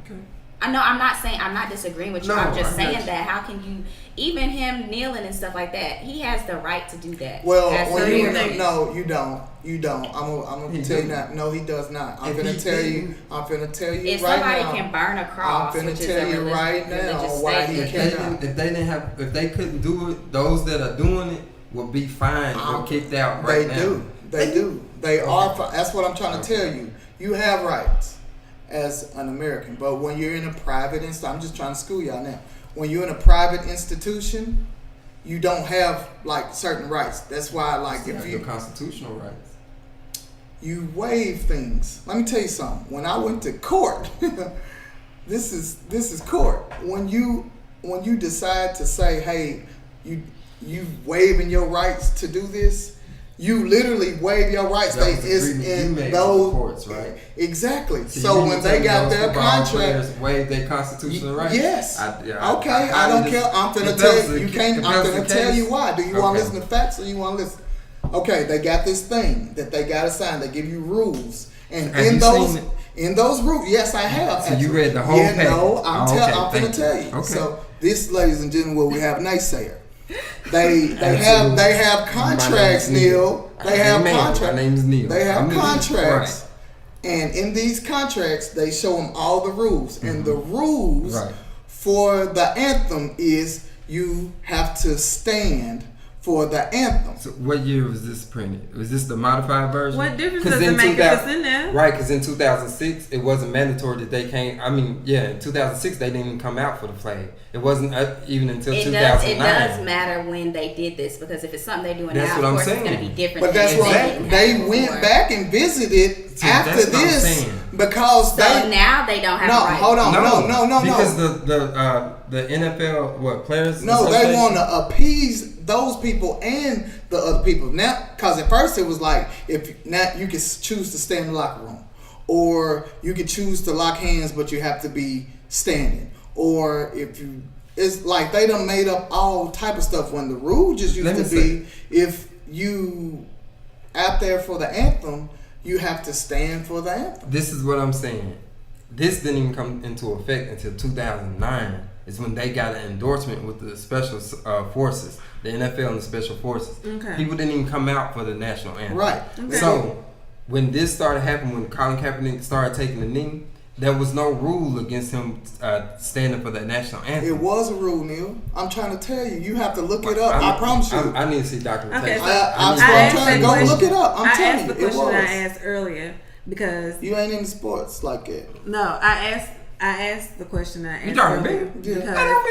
Okay. I know, I'm not disagreeing with you. No, I'm just I saying got you. that how can you, even him kneeling and stuff like that, he has the right to do that. Well, As when a you parent. no, you don't. You don't. I'm gonna tell you that. No, he does not. I'm If gonna he tell you. didn't- I'm gonna tell you If right somebody now. can burn a cross, I'm finna which is tell a you right now religious why he statement. can't. If they couldn't do it, those that are doing it will be fined or kicked out right now. They do. They are. That's what I'm trying to tell you. You have rights as an American, but when you're in a private institution, I'm just trying to school y'all now. When you're in a private institution, you don't have like certain rights. That's why, like, You if have you your constitutional rights. you waive things. Let me tell you something. When I went to court, this is court. When you decide to say, hey, you waiving your rights to do this, you literally waive your rights. That was the It's agreement you in made with those the courts, right? Exactly. So So you when tell they me got those their football contract, players waive their constitutional rights. yes. Okay, I don't care. I'm finna tell you. You can't. I'm finna tell you why. Do you want to Okay. listen to facts or you want to listen? Okay, they got this thing that they got to sign. They give you rules, and Have you seen it? in those rules, yes, I have. So you actually. read the whole Yeah, package? no, I'm Oh, okay, finna thank tell you. you. Okay. So this, ladies and gentlemen, what we have naysayer. They have contracts, My name is Neil. Neil. They have Amen. contracts. My name's Neil. They have I'm Neil. contracts, and in these contracts, they show them all the rules. And the rules Right. for the anthem is you have to stand for the anthem. So what year was this printed? Was this the modified version? What difference 'Cause does it in make if 2000 it's in there? Right, because in 2006 it wasn't mandatory that they came. I mean, yeah, in 2006 they didn't even come out for the flag. It wasn't even until It 2009. does matter when they did this, because if it's something they're doing That's now, what of I'm course saying. it's going to be different. But than that's if what didn't they have it went before. back and visited See, after that's what I'm this saying. because So they. now they don't have No, rights. hold on. No. Because the NFL players. No, they Association- want to appease those people and the other people now. Because at first it was like, if now you can choose to stay in the locker room, or you can choose to lock hands, but you have to be standing, or if you, it's like they done made up all type of stuff when the rule just used Let me to be if you out there for the anthem, you have to stand for the anthem. This is what I'm saying. This didn't even come into effect until 2009. Is when they got an endorsement with the special forces, the NFL and the special forces. Okay. People didn't even come out for the national anthem. Right. Okay. So when this started happening, when Colin Kaepernick started taking the knee, there was no rule against him standing for the national anthem. It was a rule, Neil. I'm trying to tell you. You have to look it up. I promise you. I need to see documentation. Okay, so I'm asked trying to that go look question- it up. I'm I telling asked you, the it question was. I asked earlier because You ain't into sports like that. no, I asked the question I asked You talking to earlier me? because I don't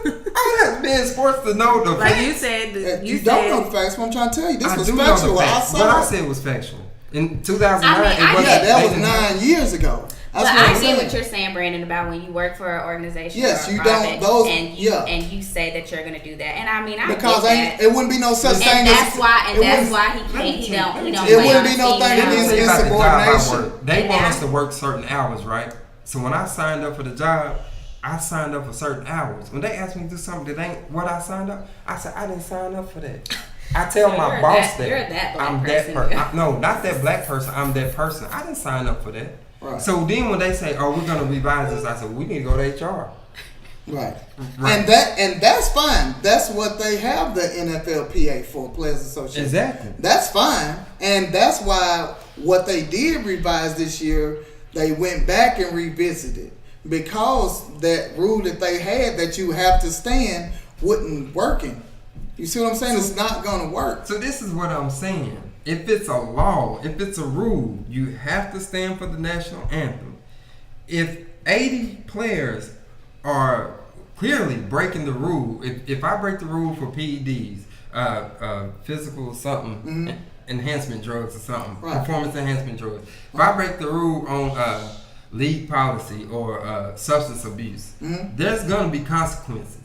mean nothing. I have been in sports to know the like facts. you said, You don't know the facts, but I'm trying to tell you. This I was do know factual. the facts. I What I saw it. said was factual. In 2009, I mean, it I wasn't. Yeah, that they was didn't- 9 years ago. But That's what I I'm get saying. what you're saying, Brandon, about when you work for an organization. Yes, or a you private, don't- those- and you yeah. and you say that you're going to do that. And I mean, I Because get that. it wouldn't be no such thing And as that's why. And it that's wouldn't- why he can't. He don't. It wait wouldn't on be no senior thing Let me against tell you about the job I insubordination. work. They And want I- us to work certain hours, right? So when I signed up for the job, I signed up for certain hours. When they asked me to do something that ain't what I signed up, I said I didn't sign up for that. I tell So my you're boss that- that you're that black I'm person, that yeah. person. No, not that black person. I'm that person. I didn't sign up for that. Right. So then when they say, "Oh, we're gonna revise this," I said, "We need to go to HR." Right. Right. And that's fine. That's what they have the NFLPA for, Players Association. Exactly. That's fine. And that's why what they did revise this year, they went back and revisited. Because that rule that they had that you have to stand wasn't working. You see what I'm saying? It's not gonna work. So this is what I'm saying. If it's a law, if it's a rule, you have to stand for the national anthem. If 80 players are clearly breaking the rule, if I break the rule for PEDs, physical something, enhancement drugs or something, Right. performance enhancement drugs. If I break the rule on league policy or substance abuse, there's gonna be consequences.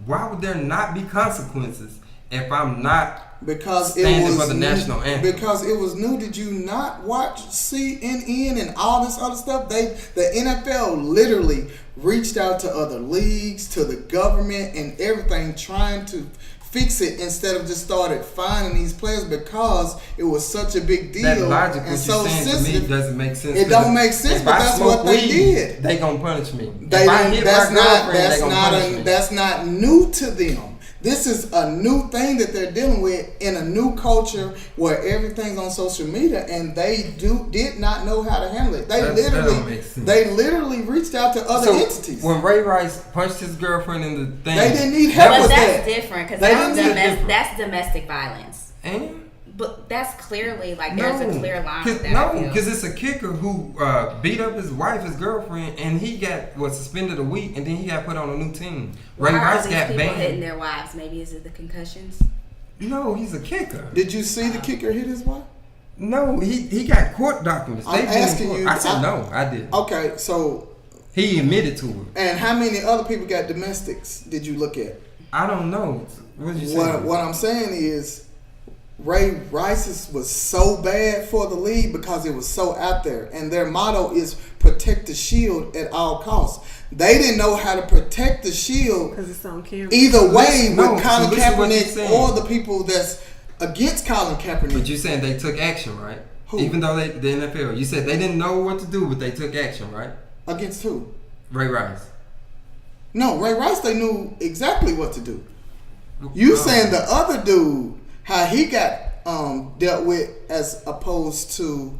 Why would there not be consequences if I'm not Because standing it was for the national anthem? Because it was new. Did you not watch CNN and all this other stuff? The NFL literally reached out to other leagues, to the government, and everything, trying to fix it instead of just started fining these players because it was such a big deal That logic, and what so you're saying to me, sensitive. doesn't make sense. It don't make sense, If but I that's smoke what they weed, did. They gonna punish me. They If I didn't- hit that's my not girlfriend, they that's gonna not punish me. that's not new to them. This is a new thing that they're dealing with in a new culture where everything's on social media, and they did not know how to handle it. They That don't make sense. literally reached out to other So, entities. when Ray Rice punched his girlfriend in the thing, They didn't need help But with that's that. different because They didn't need different. that's domestic violence. And But that's clearly like there's a clear line with that. No, I feel. because it's a kicker who beat up his wife, his girlfriend, and he was suspended a week, and then he got put on a new team. Why Ray are Rice these got people hitting banned. their wives? Maybe is it the concussions? No, he's a kicker. Did you see the kicker hit his wife? No, he got court documents. I'm They've been in asking court. you- I said no, I did. Okay, so He admitted to it. and how many other people got domestics? Did you look at? I don't know. What did you say? What I'm saying is, Ray Rice's was so bad for the league because it was so out there, and their motto is protect the shield at all costs. They didn't know how to protect the shield Because it's on camera. either way Listen, no, with so Colin listen what you're Kaepernick saying. or the people that's against Colin Kaepernick. But you saying they took action, right? Who? Even though the NFL, you said they didn't know what to do, but they took action, right? Against who? Ray Rice. No, Ray Rice, they knew exactly what to do. You saying the other dude, how he got dealt with as opposed to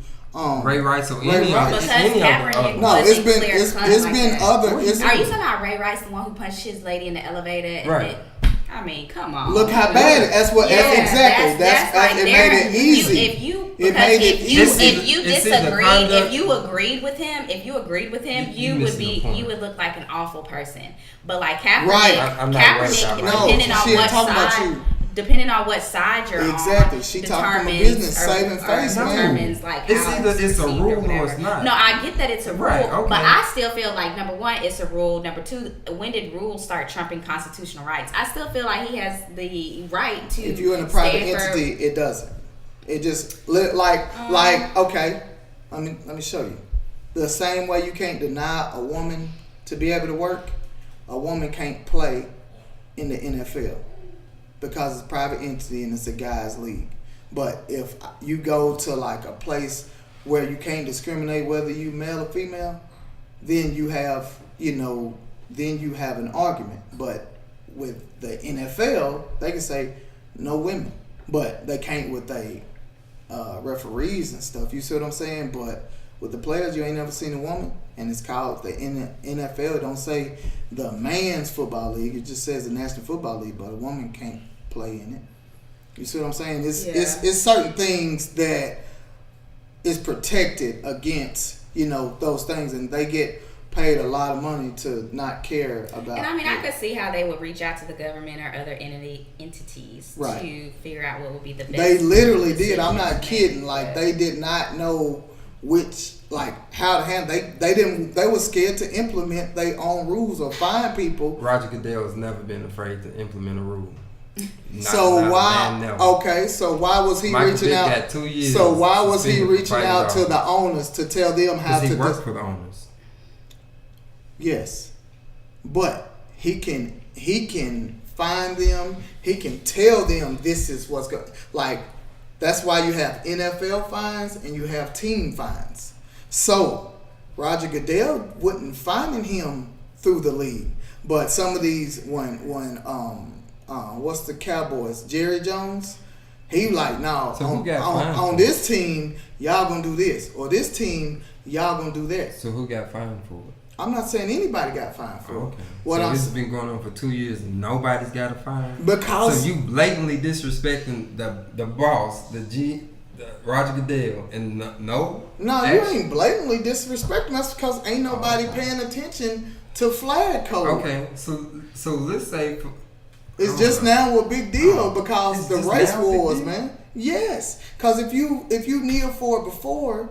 Ray Rice or Ray any Rice. of Because any Kaepernick of No, wasn't it's been clear it's cut like been that. other. It's, Are you talking about Ray Rice, the one who punched his lady in the elevator? And Right. I mean, come on. look how bad it. That's what. That's exactly. That's like it there- made it easy. If you It because made it if you easy. if you It's either disagreed, conduct- if you agreed with him, You you would missing the point. you would look like an awful person. But like Kaepernick, Right. I'm not worried Kaepernick, about No, depending on she ain't what talking about side, you. depending on what side you're Exactly. on, She talking from a determines- business, or- saving or face, man. determines like It's how either it's a perceived rule or whatever. it's not. No, I get that it's a rule, Right, okay. but I still feel like number one, it's a rule. Number two, when did rules start trumping constitutional rights? I still feel like he has the right to. If you're in a private stand for- entity, it doesn't. It just like okay. Let me show you. The same way you can't deny a woman to be able to work, a woman can't play in the NFL because it's a private entity and it's a guys' league. But if you go to like a place where you can't discriminate whether you male or female, then you have an argument. But with the NFL, they can say no women, but they can't with they referees and stuff. You see what I'm saying? But with the players, you ain't never seen a woman, and it's called the NFL. It don't say the man's football league. It just says the National Football League, but a woman can't play in it. You see what I'm saying? It's certain things that is protected against those things, and they get paid a lot of money to not care about. And I mean, I could see how they would reach out to the government or other entities Right. to figure out what would be the best. They literally did. I'm decision not to kidding. make. Like But- they did not know how to handle. They didn't. They were scared to implement their own rules or fine people. Roger Goodell's never been afraid to implement a rule. So why? man, never. Okay, so why was he Michael reaching Vick out? got 2 years So why was he suspended for reaching fighting out to dog. the owners to tell them how Because to? he worked for the owners. Yes, but he can find them. He can tell them this is what's going. Like that's why you have NFL fines and you have team fines. So Roger Goodell wasn't finding him through the league, but some of these when what's the Cowboys, Jerry Jones, he like no So who got fined on for this team y'all gonna do this, or this team y'all gonna do that. So who got fined for it? I'm not saying anybody got fined for it. Okay. What so I'm this has been going on for 2 years and nobody's got a fine? Because- So you blatantly disrespecting the boss, the Roger Goodell, and no No, action? you ain't blatantly disrespecting us because ain't nobody paying attention to flag code. Okay, so let's say It's just now a big deal because It's the just race now a big wars, deal? man. Yes, because if you kneel for it before,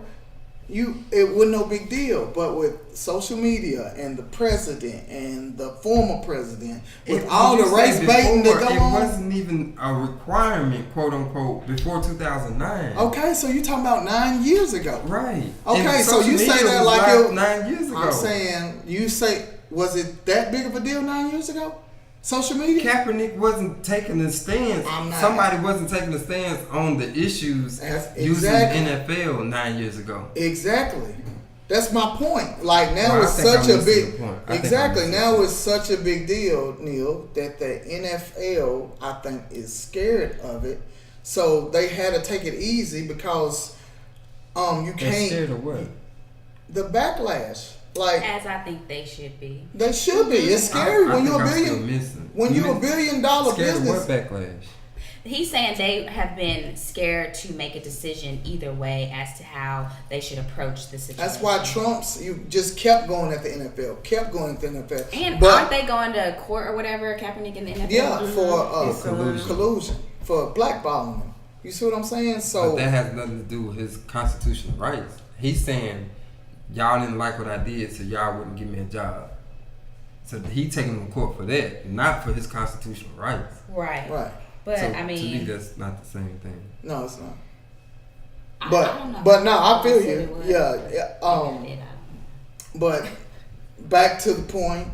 it wasn't no big deal. But with social media and the president and the former president, with all the You race said baiting that before, go it on. wasn't even a requirement, quote unquote, before 2009. Okay, so you talking about 9 years ago? Right. Okay, And so social you say media that was like live it- 9 years ago. I'm saying was it that big of a deal 9 years ago? Social media? Kaepernick wasn't taking a stance. I'm not- Somebody wasn't taking a stance on the issues That's using exactly. the NFL 9 years ago. Exactly. That's my point. Like now Well, I it's think such I'm a missing big your point. I think I'm exactly missing now your it's such a big deal, Neil, that the NFL I think is scared of it. So they had to take it easy because you They're can't scared of what? the backlash. Like As I think they should be. they should be. It's scary I when think you're a I'm still billion missing. when You you're a miss- $1 billion Scared business. of what backlash? He's saying they have been scared to make a decision either way as to how they should approach the situation. That's why you just kept going at the NFL, kept going at the NFL. And But- aren't they going to court or whatever, Kaepernick and the NFL? Yeah, for Collusion. collusion, for blackballing them. You see what I'm saying? So But that has nothing to do with his constitutional rights. He's saying y'all didn't like what I did, so y'all wouldn't give me a job. So he taking him to court for that, not for his constitutional rights. Right. right. But So I to me, mean, that's not the same thing. No, it's not. I But don't know. but no, I feel said you. it was. Yeah, Maybe yeah. I did, I don't know. But back to the point.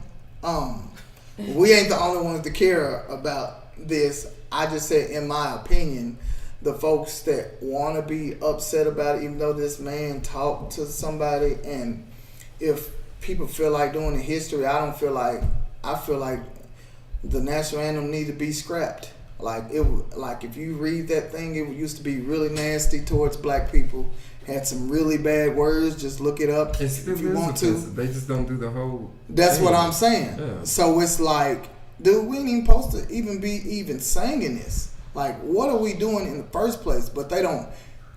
We ain't the only ones to care about this. I just said, in my opinion, the folks that want to be upset about it, even though this man talked to somebody, and if people feel like doing the history, I feel like the national anthem need to be scrapped. Like if you read that thing, it used to be really nasty towards black people. Had some really bad words. Just look it up It still if you is want to. offensive. They just don't do the whole. That's thing. what I'm saying. Yeah. So it's like, dude, we ain't even supposed to even be singing this. Like, what are we doing in the first place? But they don't.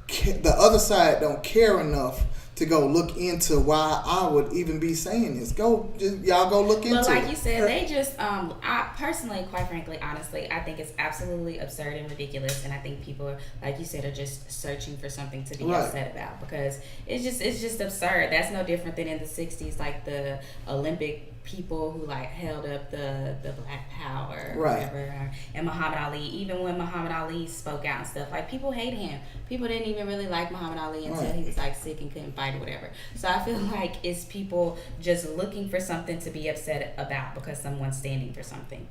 The other side don't care enough to go look into why I would even be saying this. Y'all go look into But like it. you said, they just I personally, quite frankly, honestly, I think it's absolutely absurd and ridiculous, and I think people, like you said, are just searching for something to be Right. upset about because it's just absurd. That's no different than in the 60s, like the Olympic people who like held up the Black Power or Right. whatever, and Muhammad Ali. Even when Muhammad Ali spoke out and stuff, like people hated him. People didn't even really like Muhammad Ali until Right. he was like sick and couldn't fight or whatever. So I feel like it's people just looking for something to be upset about because someone's standing for something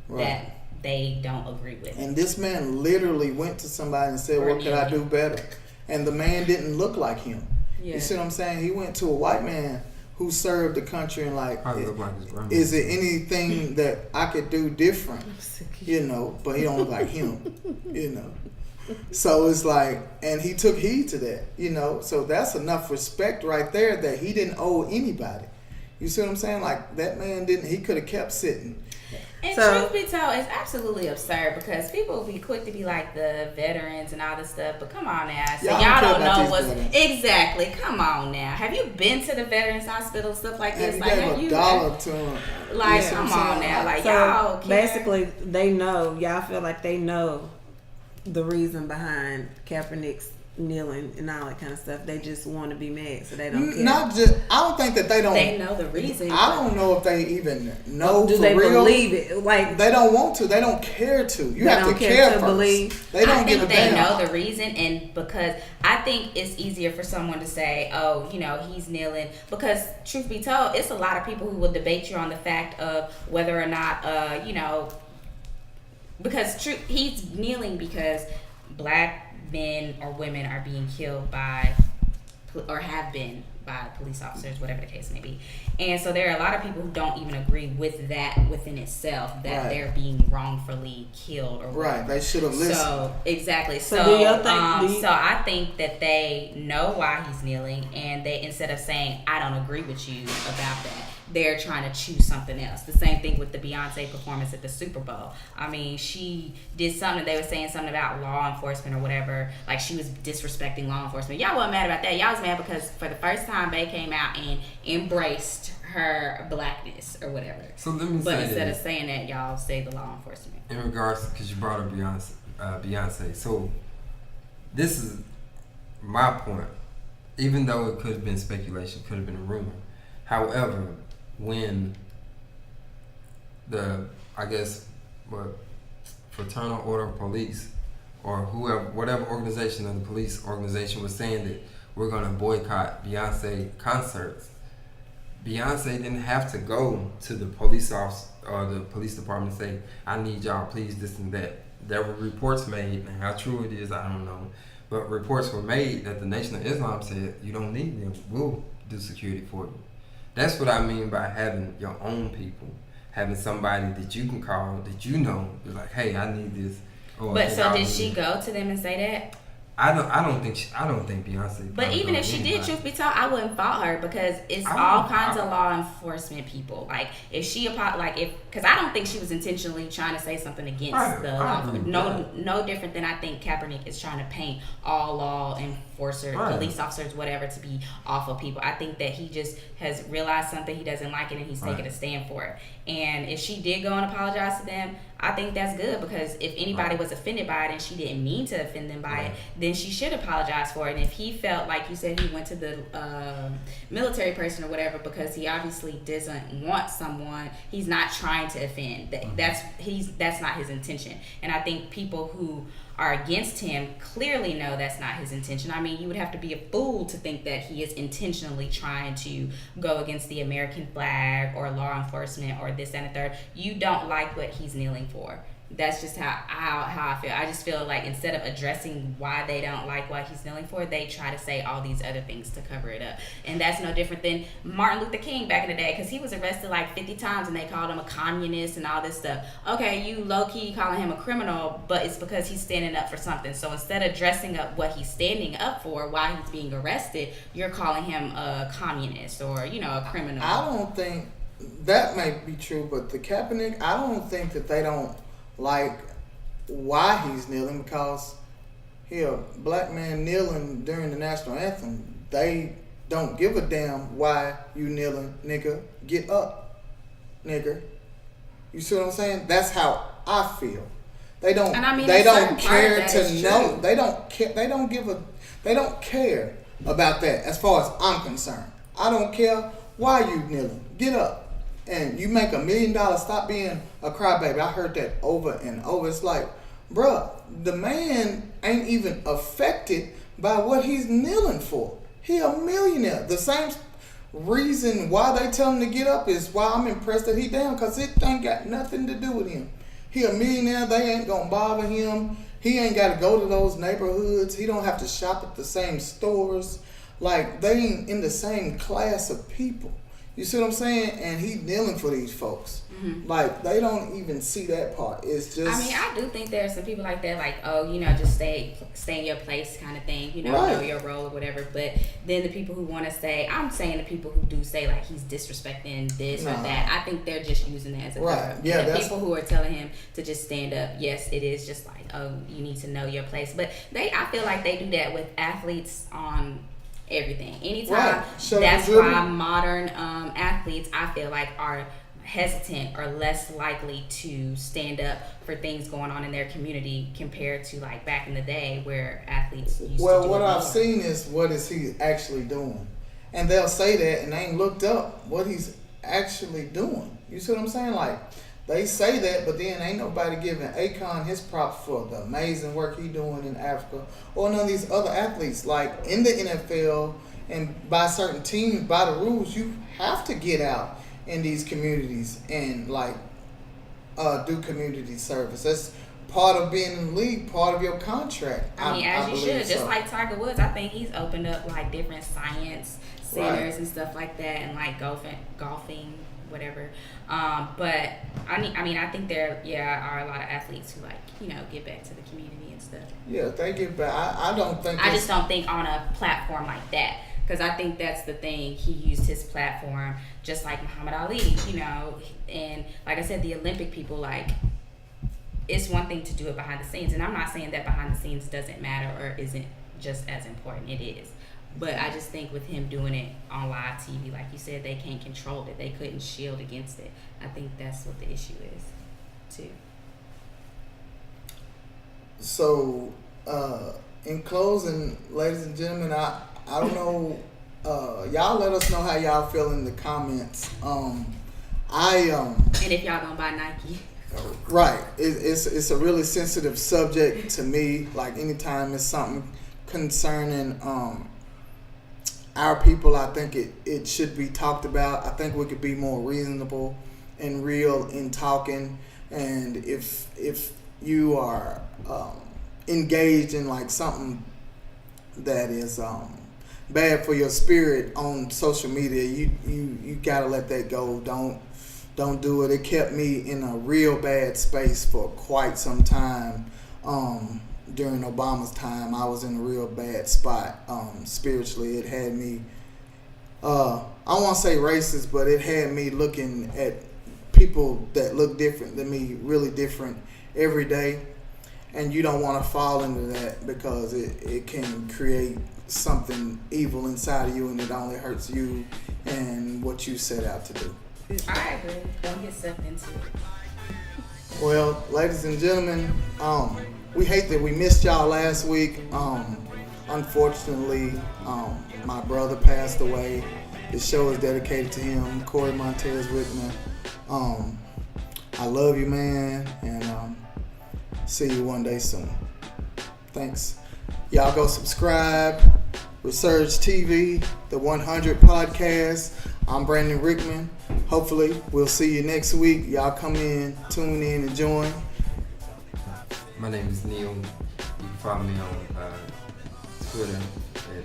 Right. that they don't agree with. And this man literally went to somebody and said, Or what could I yeah. do better? And the man didn't look like him. Yeah. You see what I'm saying? He went to a white man who served the country and like, Probably look like his grandma. is there anything that I could do different? You know, but he don't look like him, you know. So it's like, and he took heed to that, you know. So that's enough respect right there that he didn't owe anybody. You see what I'm saying? Like that man didn't, he could have kept sitting. And So- truth be told, it's absolutely absurd because people will be quick to be like the veterans and all this stuff, but come on now. So Y'all y'all don't care don't about know these what's veterans. exactly. Come on now. Have you been to the veterans hospital, stuff like And this? you Like, gave have a you dollar to him. like, You see what come I'm on saying? now, like So y'all care. basically, they know. Y'all feel like they know the reason behind Kaepernick's kneeling and all that kind of stuff. They just want to be mad, so they don't care. Not just. I don't think that they don't. They know the reason. I don't know if they even know Do for they real. believe it? Like, They don't want to. They don't care to. You They have don't to care care to first. believe. They don't I give think a they damn. know the reason, and because I think it's easier for someone to say, "Oh, you know, he's kneeling." Because truth be told, it's a lot of people who will debate you on the fact of whether or not, you know, because he's kneeling because black men or women are being killed by, or have been by police officers, whatever the case may be. And so there are a lot of people who don't even agree with that within itself, that Right. they're being wrongfully killed or Right. whatever. They should have listened. So exactly. So So do you think- do you- so I think that they know why he's kneeling, and they, instead of saying I don't agree with you about that, they're trying to choose something else. The same thing with the Beyonce performance at the Super Bowl. I mean, she did something. They were saying something about law enforcement or whatever. Like she was disrespecting law enforcement. Y'all wasn't mad about that. Y'all was mad because for the first time they came out and embraced her blackness or whatever. So let me But say instead that of saying that, y'all say the law enforcement. in regards, because you brought up Beyonce. So this is my point. Even though it could have been speculation, could have been a rumor. However, when the, I guess, what, Fraternal Order of Police or whoever, whatever organization of the police organization was saying that we're going to boycott Beyonce concerts, Beyonce didn't have to go to the police office or the police department and say, I need y'all, please, this and that. There were reports made, and how true it is, I don't know. But reports were made that the Nation of Islam said, you don't need them, we'll do security for you. That's what I mean by having your own people, having somebody that you can call, that you know, is like, hey, I need this. Or, But hey, so I did need she this. go to them and say that? I don't think Beyonce. But probably even if goes she did, anybody. truth be told, I wouldn't fault her because it's I all don't- kinds I- of law enforcement people. Like if she because I don't think she was intentionally trying to say something against I the agree law with enforcement. No different than I think Kaepernick is trying to paint all law enforcers, Right. police officers, whatever, to be awful people. I think that he just has realized something, he doesn't like it, and he's taking Right. a stand for it. And if she did go and apologize to them, I think that's good because if anybody Right. was offended by it and she didn't mean to offend them by Right. it, then she should apologize for it. And if he felt like you said he went to the military person or whatever because he obviously doesn't want someone, he's not trying to offend. That's not his intention. And I think people who are against him clearly know that's not his intention. I mean, you would have to be a fool to think that he is intentionally trying to go against the American flag or law enforcement or this and the third. You don't like what he's kneeling for. That's just how I feel. I just feel like instead of addressing why they don't like what he's kneeling for, they try to say all these other things to cover it up. And that's no different than Martin Luther King back in the day, because he was arrested like 50 times and they called him a communist and all this stuff. Okay, you low-key calling him a criminal, but it's because he's standing up for something. So instead of dressing up what he's standing up for while he's being arrested, you're calling him a communist or, a criminal. I don't think that may be true, but the Kaepernick, I don't think that they don't like why he's kneeling, because he a black man kneeling during the national anthem. They don't give a damn why you kneeling, nigga. Get up, nigga. You see what I'm saying? That's how I feel. They don't. And I mean, they a don't certain part care of that to is know. true. They don't care. They don't give a. They don't care about that. As far as I'm concerned, I don't care why you kneeling. Get up. And you make $1 million, stop being a crybaby. I heard that over and over. It's like, bruh, the man ain't even affected by what he's kneeling for. He a millionaire. The same reason why they tell him to get up is why I'm impressed that he down, because it ain't got nothing to do with him. He a millionaire. They ain't gonna bother him. He ain't got to go to those neighborhoods. He don't have to shop at the same stores. Like, they ain't in the same class of people. You see what I'm saying? And he kneeling for these folks. Like, they don't even see that part. It's just... I mean, I do think there are some people like that, like, oh, you know, just stay in your place kind of thing, you know, Right. know your role or whatever. But then the people who want to say, I'm saying the people who do say, like, he's disrespecting this or that, I think they're just using that as a Right. cover. Yeah, the that's... people who are telling him to just stand up, yes, it is just like, oh, you need to know your place. But I feel like they do that with athletes on everything. Anytime, Right. So that's dribble- why modern athletes, I feel like, are hesitant or less likely to stand up for things going on in their community compared to like back in the day where athletes used to do Well, it what I've more. seen is what is he actually doing. And they'll say that and they ain't looked up what he's actually doing. You see what I'm saying? Like, they say that, but then ain't nobody giving Akon his props for the amazing work he doing in Africa or none of these other athletes. Like, in the NFL and by certain teams, by the rules, you have to get out in these communities and like do community service. That's part of being in the league, part of your contract. I mean, as you should. believe Just so. like Tiger Woods, I think he's opened up like different science centers Right. and stuff like that, and like golfing, whatever. But I mean, I think there, are a lot of athletes who like, you know, get back to the community and stuff. Yeah, they get back. I don't think. I just don't think on a platform like that. Because I think that's the thing. He used his platform just like Muhammad Ali, you know. And like I said, the Olympic people, like, it's one thing to do it behind the scenes. And I'm not saying that behind the scenes doesn't matter or isn't just as important. It is. But I just think with him doing it on live TV, like you said, they can't control it. They couldn't shield against it. I think that's what the issue is, too. So, in closing, ladies and gentlemen, I don't know. Y'all let us know how y'all feel in the comments. And if y'all gonna buy Nike. Right. It's a really sensitive subject to me. Like, anytime it's something concerning our people, I think it should be talked about. I think we could be more reasonable and real in talking. And if you are engaged in like something that is bad for your spirit on social media, you gotta let that go. Don't do it. It kept me in a real bad space for quite some time. During Obama's time, I was in a real bad spot spiritually. It had me, I don't want to say racist, but it had me looking at people that look different than me, really different every day. And you don't want to fall into that because it can create something evil inside of you, and it only hurts you and what you set out to do. I agree. Don't get sucked into it. Well, ladies and gentlemen, we hate that we missed y'all last week. Unfortunately, my brother passed away. This show is dedicated to him, Corey Montez Rickman. I love you, man, and see you one day soon. Thanks. Y'all go subscribe. Resurge TV, the 100 podcast. I'm Brandon Rickman. Hopefully, we'll see you next week. Y'all come in, tune in, and join. My name is Neil. You can follow me on Twitter at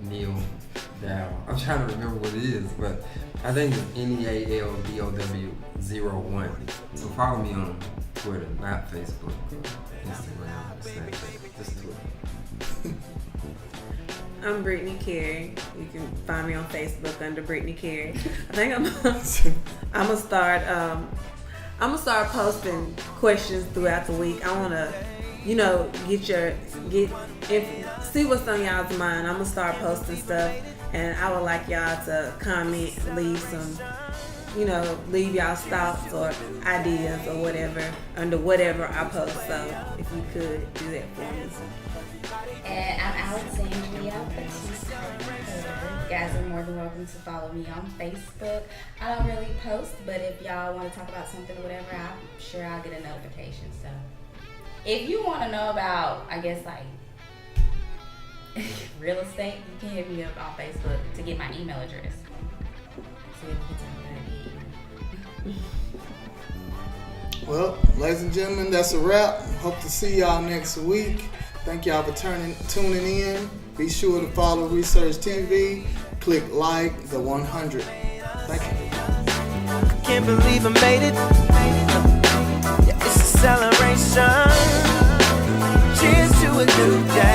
Neil Dow. I'm trying to remember what it is, but I think it's NEALDOW01. So follow me on Twitter, not Facebook, Instagram, Snapchat, just Twitter. I'm Brittany Carey. You can find me on Facebook under Brittany Carey. I think I'm gonna start posting questions throughout the week. I wanna, see what's on y'all's mind. I'm gonna start posting stuff, and I would like y'all to comment, leave y'all's thoughts or ideas or whatever under whatever I post. So if you could do that for me. And I'm Alexandria. You guys are more than welcome to follow me on Facebook. I don't really post, but if y'all want to talk about something or whatever, I'm sure I'll get a notification. So if you want to know about, I guess, like real estate, you can hit me up on Facebook to get my email address. So if you can tell me that. Well, ladies and gentlemen, that's a wrap. Hope to see y'all next week. Thank y'all for tuning in. Be sure to follow Research TV. Click like the 100. Thank you. can't believe I made it. Yeah, it's a celebration. Cheers to a new day.